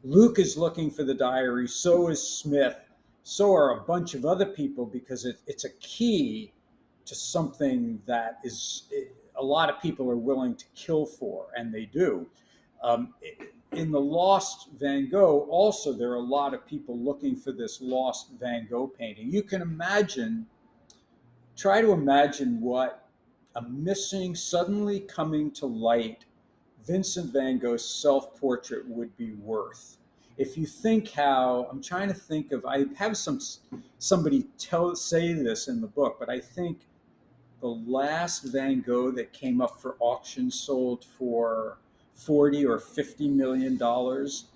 Luke is looking for the diary, so is Smith, so are a bunch of other people, because it's a key to something that a lot of people are willing to kill for, and they do. Um, in the Lost Van Gogh, also, there are a lot of people looking for this Lost Van Gogh painting. You can try to imagine what a missing, suddenly coming to light Vincent van Gogh's self portrait would be worth. If you think how, I'm trying to think of, I have somebody say this in the book, but I think the last Van Gogh that came up for auction sold for 40 or 50 million dollars,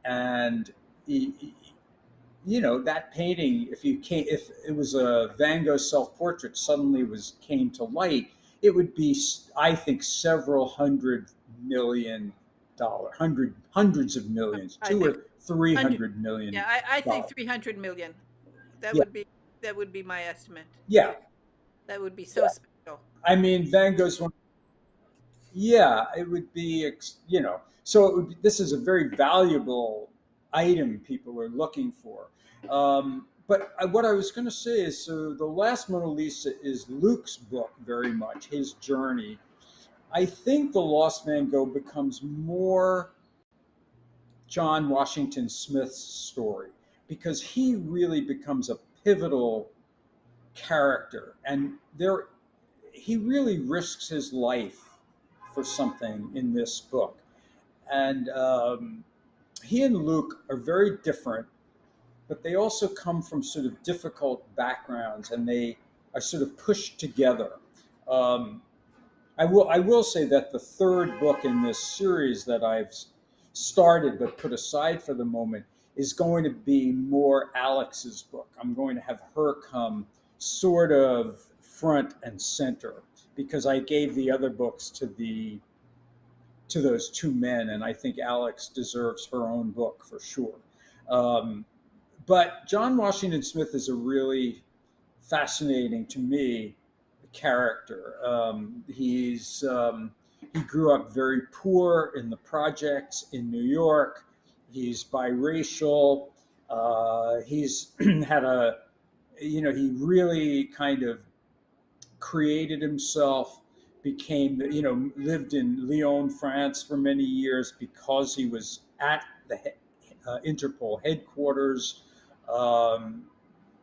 and that painting, if it was a Van Gogh self-portrait suddenly came to light, it would be, I think, several hundreds of millions, I two think or three 100. hundred million Yeah, I think dollars. 300 million. That Yeah, would be that would be my estimate. yeah, That would be so yeah. special. I mean, Van Gogh's one. Yeah, it would be, so this is a very valuable item people are looking for. But what I was going to say is, so the last Mona Lisa is Luke's book, very much his journey. I think the Lost Van Gogh becomes more John Washington Smith's story, because he really becomes a pivotal character, and he really risks his life for something in this book. And he and Luke are very different, but they also come from sort of difficult backgrounds, and they are sort of pushed together. Um, I will say that the third book in this series that I've started but put aside for the moment is going to be more Alex's book. I'm going to have her come sort of front and center, because I gave the other books to those two men, and I think Alex deserves her own book for sure. Um, but John Washington Smith is a really fascinating, to me, character. He grew up very poor in the projects in New York. He's biracial. He's had he really kind of created himself, became, lived in Lyon, France for many years because he was at the Interpol headquarters. Um,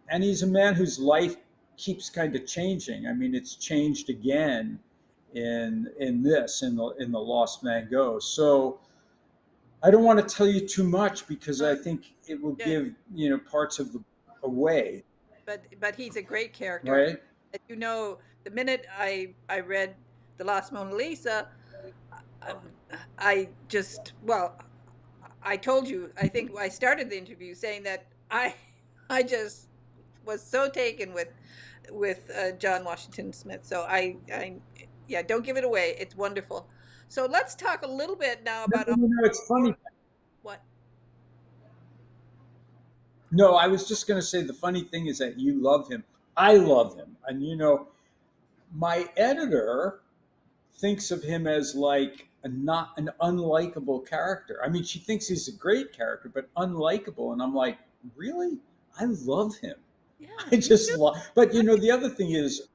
and he's a man whose life keeps kind of changing. I mean, it's changed again in the Lost Van Gogh. So I don't want to tell you too much because I Uh, think it will yeah, give parts of the away, but he's a great character. right? As you know, the minute I read The Lost Mona Lisa, um, I just, well, I told you, I think I started the interview saying that I just was so taken with John Washington Smith. So yeah, don't give it away. It's wonderful. So let's talk a little bit now No, about it's funny. what. No, I was just going to say the funny thing is that you love him. I love him, and my editor thinks of him as like not an unlikable character. I mean, she thinks he's a great character, but unlikable. And I'm like, really? I love him. Yeah, I me just too. love. But the other thing is,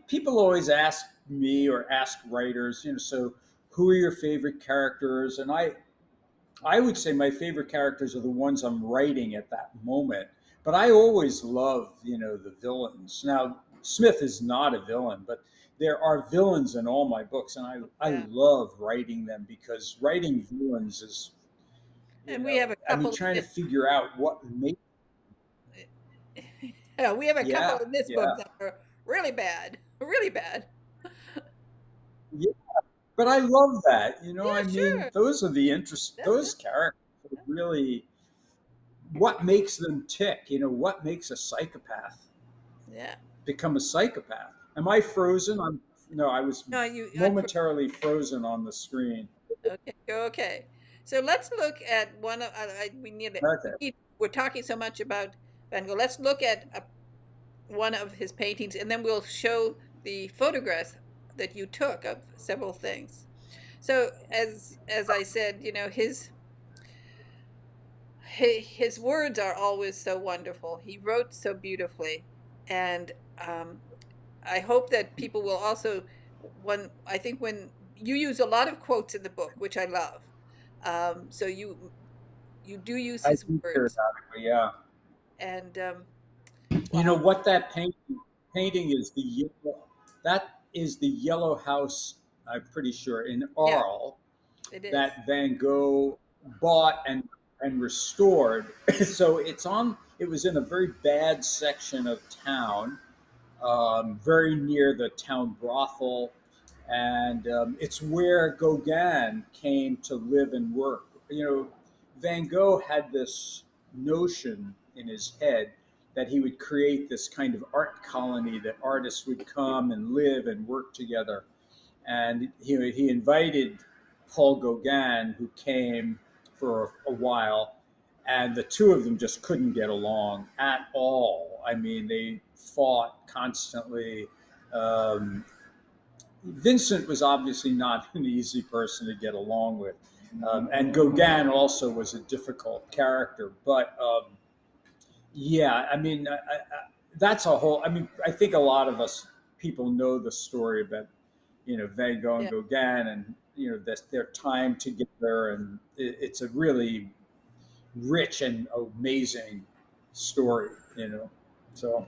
people always ask me or ask writers, so who are your favorite characters? And I would say my favorite characters are the ones I'm writing at that moment. But I always love, the villains. Now, Smith is not a villain, but there are villains in all my books, and I Yeah, love writing them because writing villains is, and we have a I mean, couple trying to in figure out what makes. yeah, we have a couple Yeah, in this book yeah, that are really bad, really bad. yeah. But I love that. Yeah, I mean, sure. those are the interest. Yeah, Those characters are really what makes them tick. What makes a psychopath yeah. become a psychopath. Am I frozen? No, I was No, you momentarily frozen on the screen. okay, okay. So let's look at one of we need it. Okay. We're talking so much about Van Gogh. Let's look at one of his paintings, and then we'll show the photographs that you took of several things. So as I said, his words are always so wonderful. He wrote so beautifully, and um, I hope that people will also I think when you use a lot of quotes in the book, which I love. So you do use I his do words, periodically, yeah. and You know wow, what that painting is that is the Yellow House, I'm pretty sure, in yeah, Arles it is. that Van Gogh bought and restored. So it was in a very bad section of town, very near the town brothel, and it's where Gauguin came to live and work. Van Gogh had this notion in his head that he would create this kind of art colony that artists would come and live and work together. And he invited Paul Gauguin, who came for a while, and the two of them just couldn't get along at all. I mean, they fought constantly. Um, Vincent was obviously not an easy person to get along with, and Gauguin also was a difficult character. But yeah, I mean, that's a whole. I mean, I think a lot of us people know the story about Van Gogh and Yeah. Gauguin, and their time together, and it's a really rich and amazing story. So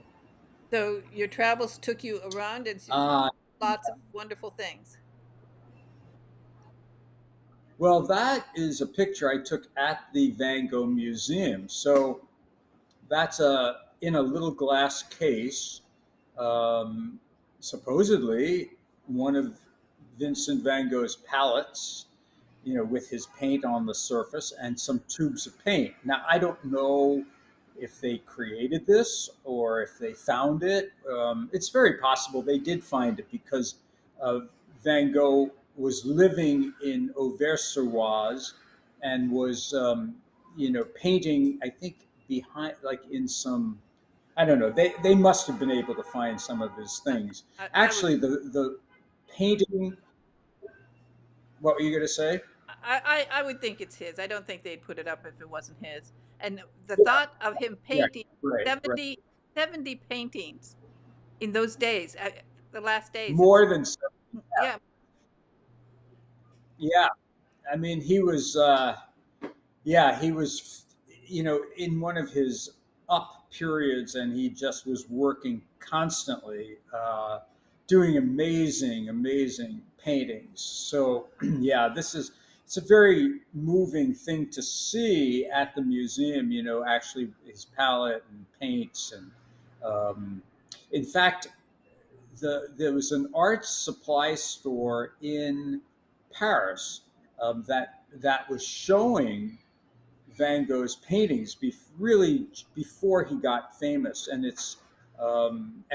So your travels took you around and uh, lots of wonderful things. well, that is a picture I took at the Van Gogh Museum. So that's in a little glass case, um, supposedly one of Vincent van Gogh's palettes, with his paint on the surface and some tubes of paint. Now, I don't know if they created this or if they found it. It's very possible they did find it because Van Gogh was living in Auvers-sur-Oise and was, painting, I think, behind, like in some, I don't know. They must have been able to find some of his I, things. I would Actually, the painting. What were you going to say? I would think it's his. I don't think they'd put it up if it wasn't his. And the thought of him Yeah, painting right, right. 70 paintings. in those days, the last days. It's more than yeah. yeah. I mean, he was. Yeah, he was, in one of his up periods, and he just was working constantly, doing amazing, amazing paintings. So, yeah, it's a very moving thing to see at the museum. Actually, his palette and paints, and um, in fact, there was an art supply store in Paris, that was showing Van Gogh's paintings, really before he got famous, and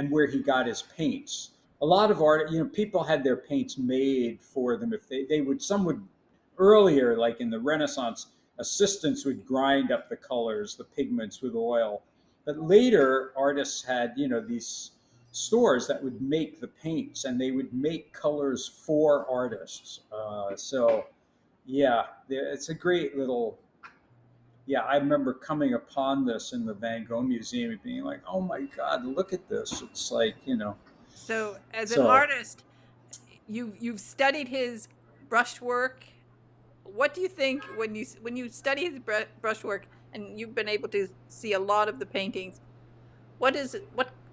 where he got his paints. A lot of art, people had their paints made for them. If they would, some would earlier, like in the Renaissance, assistants would grind up the colors, the pigments with oil. But later, artists had, these stores that would make the paints, and they would make colors for artists. So, yeah, it's a great little, yeah, I remember coming upon this in the Van Gogh Museum and being like, "Oh my God, look at this!" It's like, So as an so artist, you've studied his brushwork. What do you think when you study his brushwork and you've been able to see a lot of the paintings? What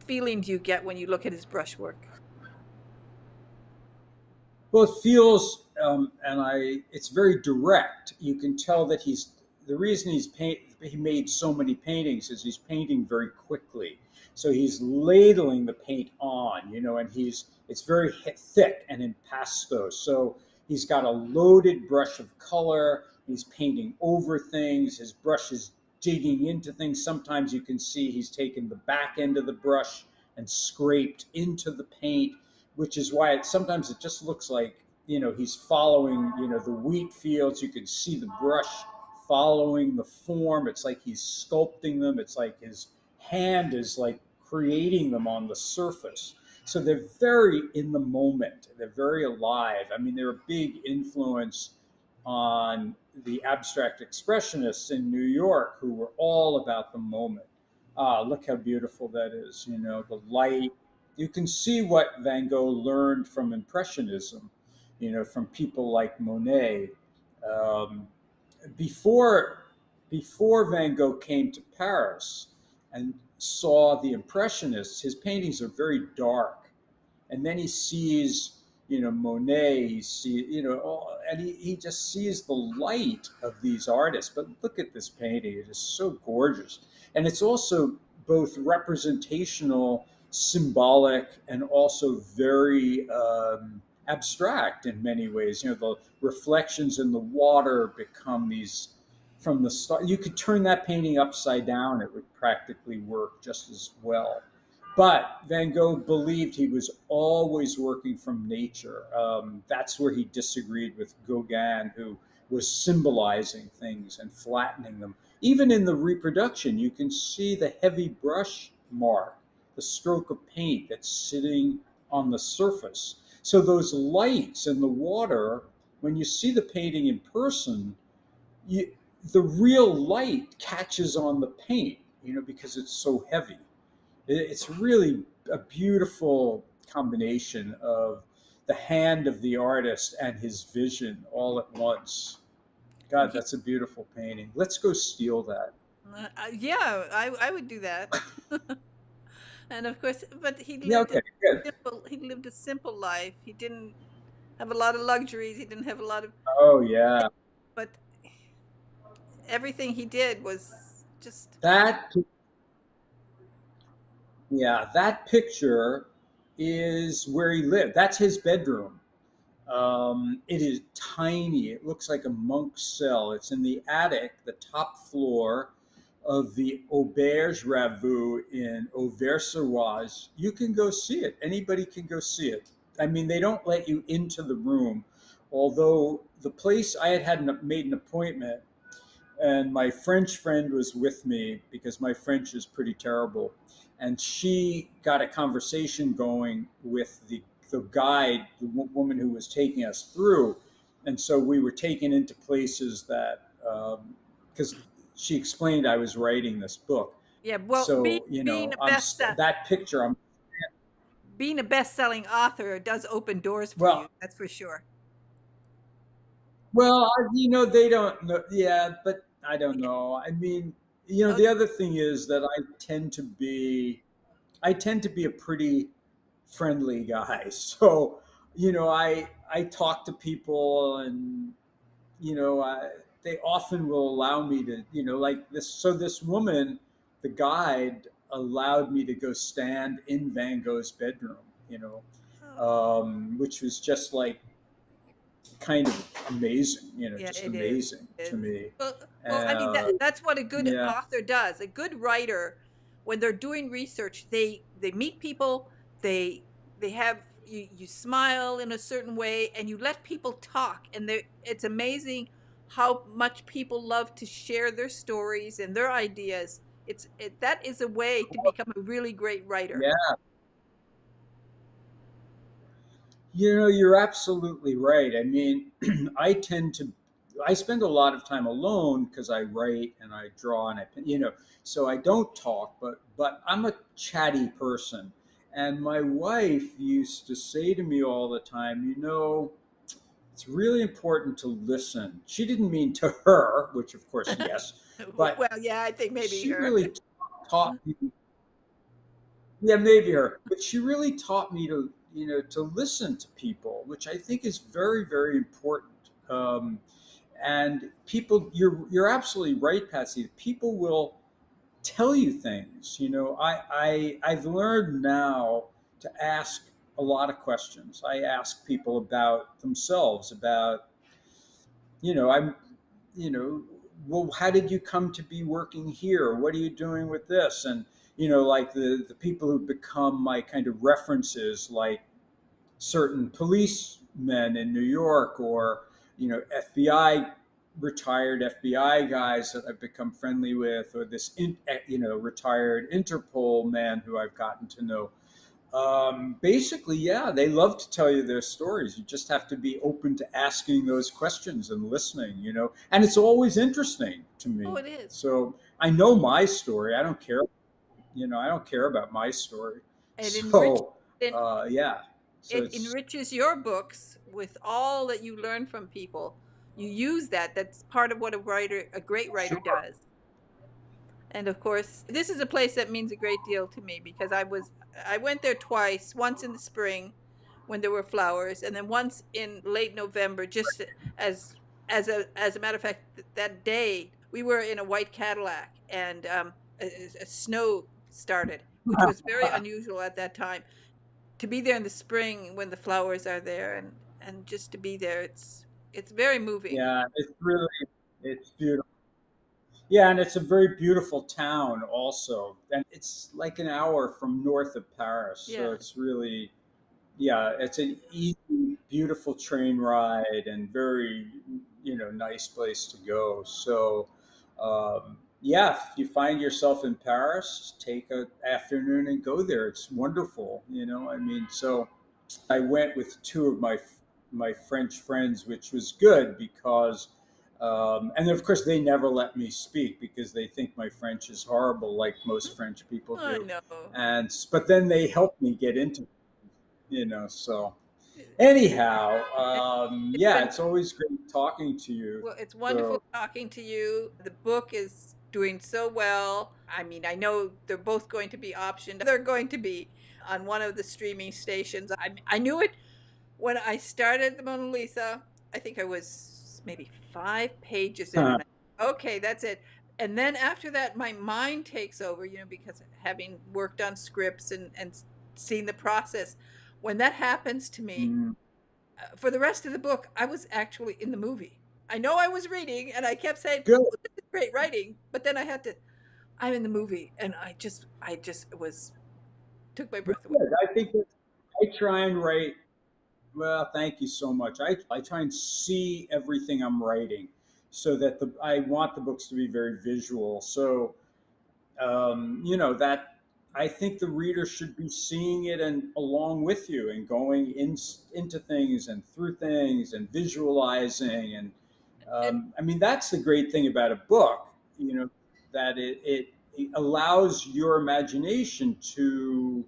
feeling do you get when you look at his brushwork? well, it feels, it's very direct. You can tell that the reason he made so many paintings is he's painting very quickly. So he's ladling the paint on, and it's very thick and impasto. So he's got a loaded brush of color. He's painting over things. His brush is digging into things. Sometimes you can see he's taken the back end of the brush and scraped into the paint, which is why sometimes it just looks like, he's following, the wheat fields. You can see the brush following the form. It's like he's sculpting them. It's like his hand is like creating them on the surface. So they're very in the moment. They're very alive. I mean, they're a big influence on the abstract expressionists in New York, who were all about the moment. Look how beautiful that is. The light. You can see what Van Gogh learned from Impressionism, from people like Monet. Um, before before Van Gogh came to Paris and saw the Impressionists, his paintings are very dark, and then he sees, Monet, he sees, and he just sees the light of these artists. But look at this painting, it is so gorgeous. And it's also both representational, symbolic, and also very abstract in many ways. The reflections in the water become these from the start. You could turn that painting upside down, it would practically work just as well. But Van Gogh believed he was always working from nature. That's where he disagreed with Gauguin, who was symbolizing things and flattening them. Even in the reproduction, you can see the heavy brush mark, the stroke of paint that's sitting on the surface. So those lights in the water, when you see the painting in person, you, the real light catches on the paint, because it's so heavy. It's really a beautiful combination of the hand of the artist and his vision all at once. God, He, that's a beautiful painting. Let's go steal that. yeah, I would do that. And of course, but Yeah, okay, good. he lived a simple life. He didn't have a lot of luxuries. He didn't have a lot of, Oh, yeah. but everything he did was just That, yeah, that picture is where he lived. That's his bedroom. It is tiny. It looks like a monk's cell. It's in the attic, the top floor of the Auberge Ravou in Auvers-sur-Oise. You can go see it. Anybody can go see it. I mean, they don't let you into the room, although the place I had made an appointment, and my French friend was with me because my French is pretty terrible, and she got a conversation going with the guide, the woman who was taking us through, and so we were taken into places that, because she explained I was writing this book, yeah. Well, so being a I'm bestseller, that picture. I'm being a best-selling author does open doors for you. Well, That's for sure. they don't know. Yeah, but I don't know. I mean, Oh, the other thing is that I tend to be a pretty friendly guy. So, I talk to people, and they often will allow me to, like this. So this woman, the guide, allowed me to go stand in Van Gogh's bedroom, oh, which was just like kind of amazing, yeah, just it is. amazing It to is. me. Well, I mean that's what a good Yeah, author does. A good writer, when they're doing research, they meet people, they they have you smile in a certain way, and you let people talk, and it's amazing how much people love to share their stories and their ideas. That is a way to become a really great writer. yeah. You're absolutely right. I mean, I tend to, I spend a lot of time alone because I write and I draw and so I don't talk, but I'm a chatty person. And my wife used to say to me all the time, it's really important to listen. She didn't mean to her, which of course, yes, but Well, yeah, I think maybe she her. really taught me. Yeah, maybe her, but she really taught me to listen to people, which I think is very, very important. And people, you're absolutely right, Patsy. People will tell you things. I've learned now to ask a lot of questions. I ask people about themselves, about I'm you know, well, how did you come to be working here? What are you doing with this? And, like the people who become my kind of references, like certain policemen in New York, or, FBI, retired FBI guys that I've become friendly with, or this, retired Interpol man who I've gotten to know. Basically, yeah, they love to tell you their stories. You just have to be open to asking those questions and listening, and it's always interesting to Oh, me. it is. So I know my story. I don't care, I don't care about my story. It enriches So, it, yeah. So it it's, enriches your books with all that you learn from people. You use that. That's part of what a great writer sure. does. And of course, this is a place that means a great deal to me because I went there twice, once in the spring when there were flowers, and then once in late November, just as as a matter of fact, that day we were in a white Cadillac, and a snow started, which was very unusual at that time. To be there in the spring when the flowers are there, and just to be there, it's very moving. Yeah, it's beautiful. Yeah, and it's a very beautiful town also. And it's like an hour from north of Paris. So Yeah. it's really, yeah, it's an easy, beautiful train ride, and very, nice place to go. So, yeah, if you find yourself in Paris, take an afternoon and go there. It's wonderful. I mean, so I went with two of my French friends, which was good because, and of course, they never let me speak because they think my French is horrible, like most French people I do. know. And but then they helped me get into, so anyhow, It's yeah, been it's always great talking to you. Well, it's wonderful So, talking to you. The book is doing so well. I mean, I know they're both going to be optioned. They're going to be on one of the streaming stations. I knew it when I started the Mona Lisa. I think I was maybe 5 pages in, and okay, that's it. And then after that, my mind takes over, because having worked on scripts and seen the process, when that happens to me, mm, for the rest of the book, I was actually in the movie. I know I was reading, and I kept saying, good. "Oh, this is great writing," but then I'm in the movie, and I just was took my breath away. Good. I think that I try and write. Well, thank you so much. I try and see everything I'm writing, so that I want the books to be very visual. So, that I think the reader should be seeing it and along with you, and going into things and through things and visualizing. And And I mean, that's the great thing about a book, that it allows your imagination to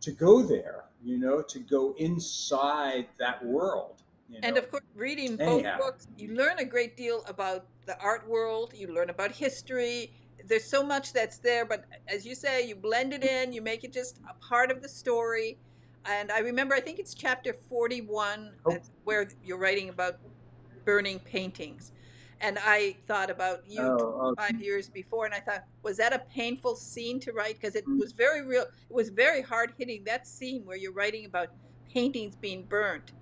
to go there, to go inside that world, And of course, reading both Anyhow, books, you learn a great deal about the art world, you learn about history. There's so much that's there, but as you say, you blend it in, you make it just a part of the story. And I remember, I think it's chapter 41, oh, where you're writing about burning paintings. And I thought about you oh, 25 years before, and I thought, was that a painful scene to write? Because it was very real. It was very hard hitting, that scene where you're writing about paintings being burnt.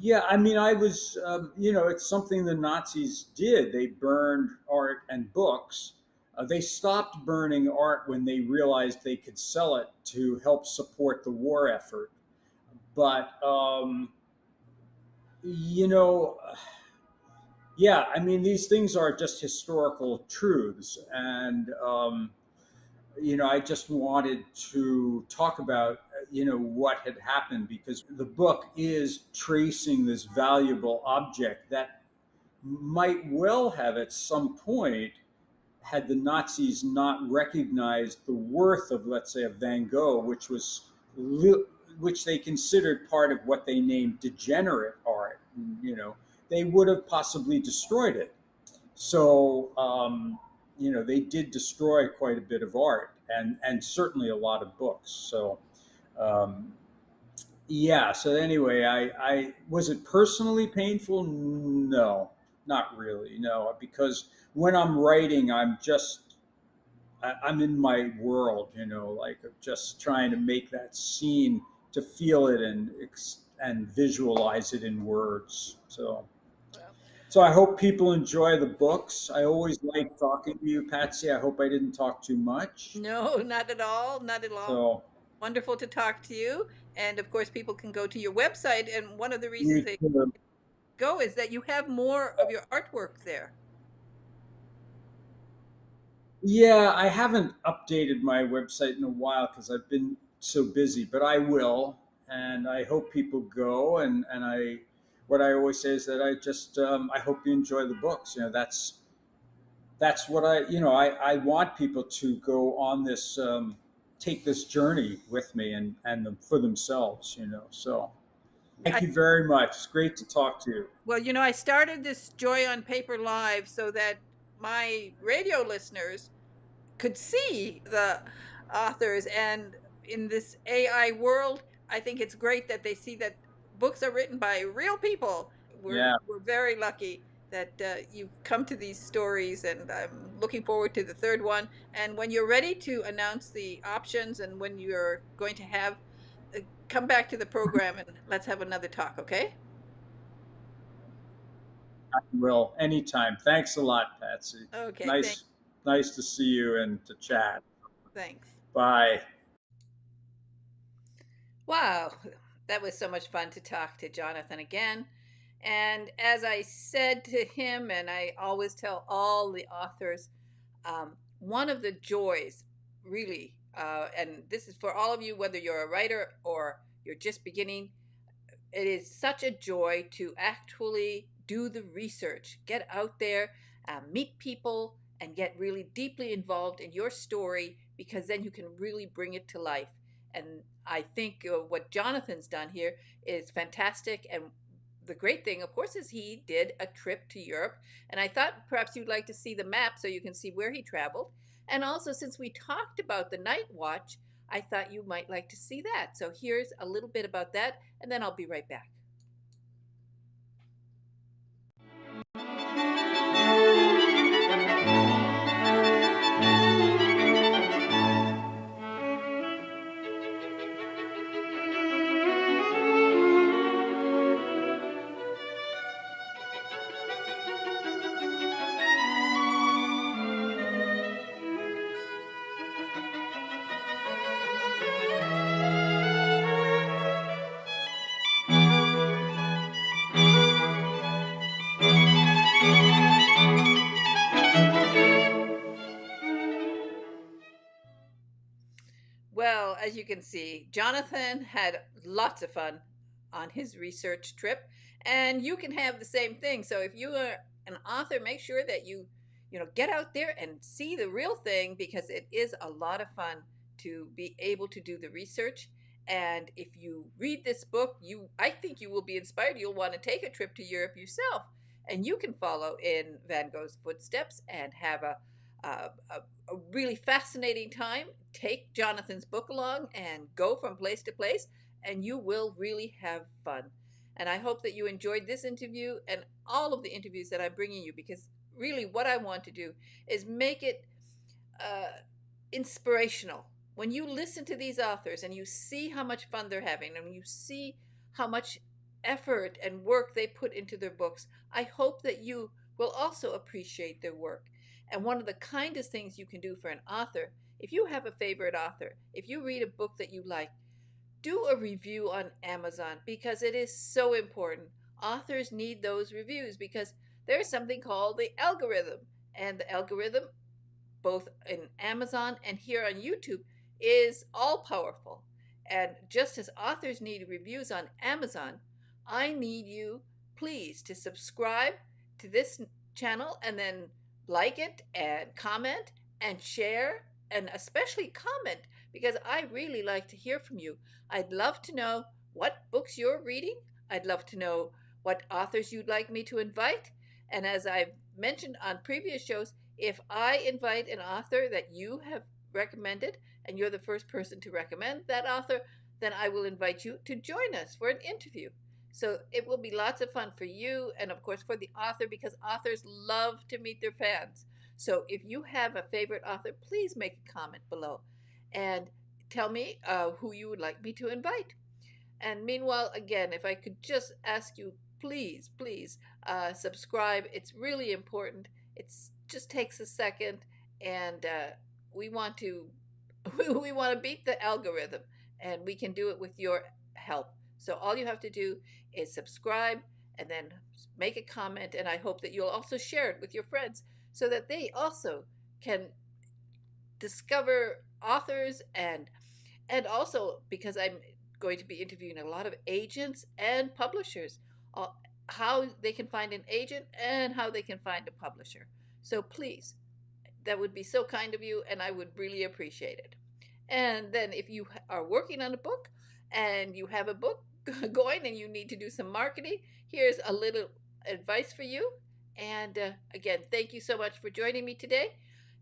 yeah. I mean, I was, it's something the Nazis did. They burned art and books. They stopped burning art when they realized they could sell it to help support the war effort. But, you know, yeah, I mean, these things are just historical truths. And, I just wanted to talk about, what had happened because the book is tracing this valuable object that might well have at some point, had the Nazis not recognized the worth of, let's say, a Van Gogh, which they considered part of what they named degenerate art. They would have possibly destroyed it. So, they did destroy quite a bit of art and certainly a lot of books. So, um, yeah. So anyway, I was it personally painful? No, not really. No, because when I'm writing, I'm in my world. Like just trying to make that scene to feel it and visualize it in words. So. Well, So I hope people enjoy the books. I always like talking to you, PatZi. I hope I didn't talk too much. no, not at all. Not at all. So Wonderful to talk to you. And of course, people can go to your website. And one of the reasons you they too. go is that you have more of your artwork there. Yeah, I haven't updated my website in a while because I've been so busy, but I will, and I hope people go. And what I always say is that I hope you enjoy the books. That's what I want people to go on this, take this journey with me for themselves. So thank I, you very much. It's great to talk to you. well, I started this Joy on Paper Live so that my radio listeners could see the authors. And in this AI world, I think it's great that they see that books are written by real people. We're Yeah, we're very lucky that you've come to these stories, and I'm looking forward to the third one. And when you're ready to announce the options and when you're going to have, come back to the program and let's have another talk, okay? I will anytime. Thanks a lot, Patsy. Okay, Nice, nice to see you and to chat. thanks. Bye. Wow, that was so much fun to talk to Jonathan again. And as I said to him, and I always tell all the authors, one of the joys, really, and this is for all of you, whether you're a writer or you're just beginning, it is such a joy to actually do the research, get out there, meet people, and get really deeply involved in your story, because then you can really bring it to life. And I think what Jonathan's done here is fantastic. And the great thing, of course, is he did a trip to Europe. And I thought perhaps you'd like to see the map so you can see where he traveled. And also, since we talked about the night watch, I thought you might like to see that. So here's a little bit about that, and then I'll be right back. Well, as you can see, Jonathan had lots of fun on his research trip, and you can have the same thing. So if you are an author, make sure that you get out there and see the real thing, because it is a lot of fun to be able to do the research. And if you read this book, I think you will be inspired. You'll want to take a trip to Europe yourself, and you can follow in Van Gogh's footsteps and have a really fascinating time. Take Jonathan's book along and go from place to place, and you will really have fun. And I hope that you enjoyed this interview and all of the interviews that I'm bringing you, because really what I want to do is make it uh, inspirational. When you listen to these authors and you see how much fun they're having, and you see how much effort and work they put into their books, I hope that you will also appreciate their work. And one of the kindest things you can do for an author, if you have a favorite author, if you read a book that you like, do a review on Amazon, because it is so important. Authors need those reviews because there's something called the algorithm, and the algorithm, both in Amazon and here on YouTube, is all powerful. And just as authors need reviews on Amazon, I need you, please, to subscribe to this channel and then like it and comment and share, and especially comment, because I really like to hear from you. I'd love to know what books you're reading. I'd love to know what authors you'd like me to invite. And as I've mentioned on previous shows, if I invite an author that you have recommended and you're the first person to recommend that author, then I will invite you to join us for an interview. So it will be lots of fun for you and, of course, for the author, because authors love to meet their fans. So if you have a favorite author, please make a comment below and tell me who you would like me to invite. And meanwhile, again, if I could just ask you, please, please subscribe. It's really important. It just takes a second, and we want to we want to beat the algorithm, and we can do it with your help. So all you have to do is subscribe and then make a comment, and I hope that you'll also share it with your friends so that they also can discover authors, and also because I'm going to be interviewing a lot of agents and publishers, uh, how they can find an agent and how they can find a publisher. So please, that would be so kind of you, and I would really appreciate it. And then if you are working on a book and you have a book going and you need to do some marketing, here's a little advice for you. And again, thank you so much for joining me today.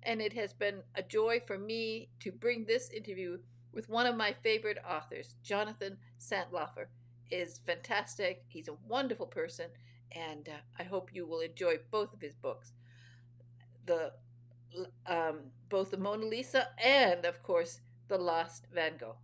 And it has been a joy for me to bring this interview with one of my favorite authors. Jonathan Santlofer is fantastic. He's a wonderful person, and I hope you will enjoy both of his books, the both the Mona Lisa and, of course, the Last Van Gogh.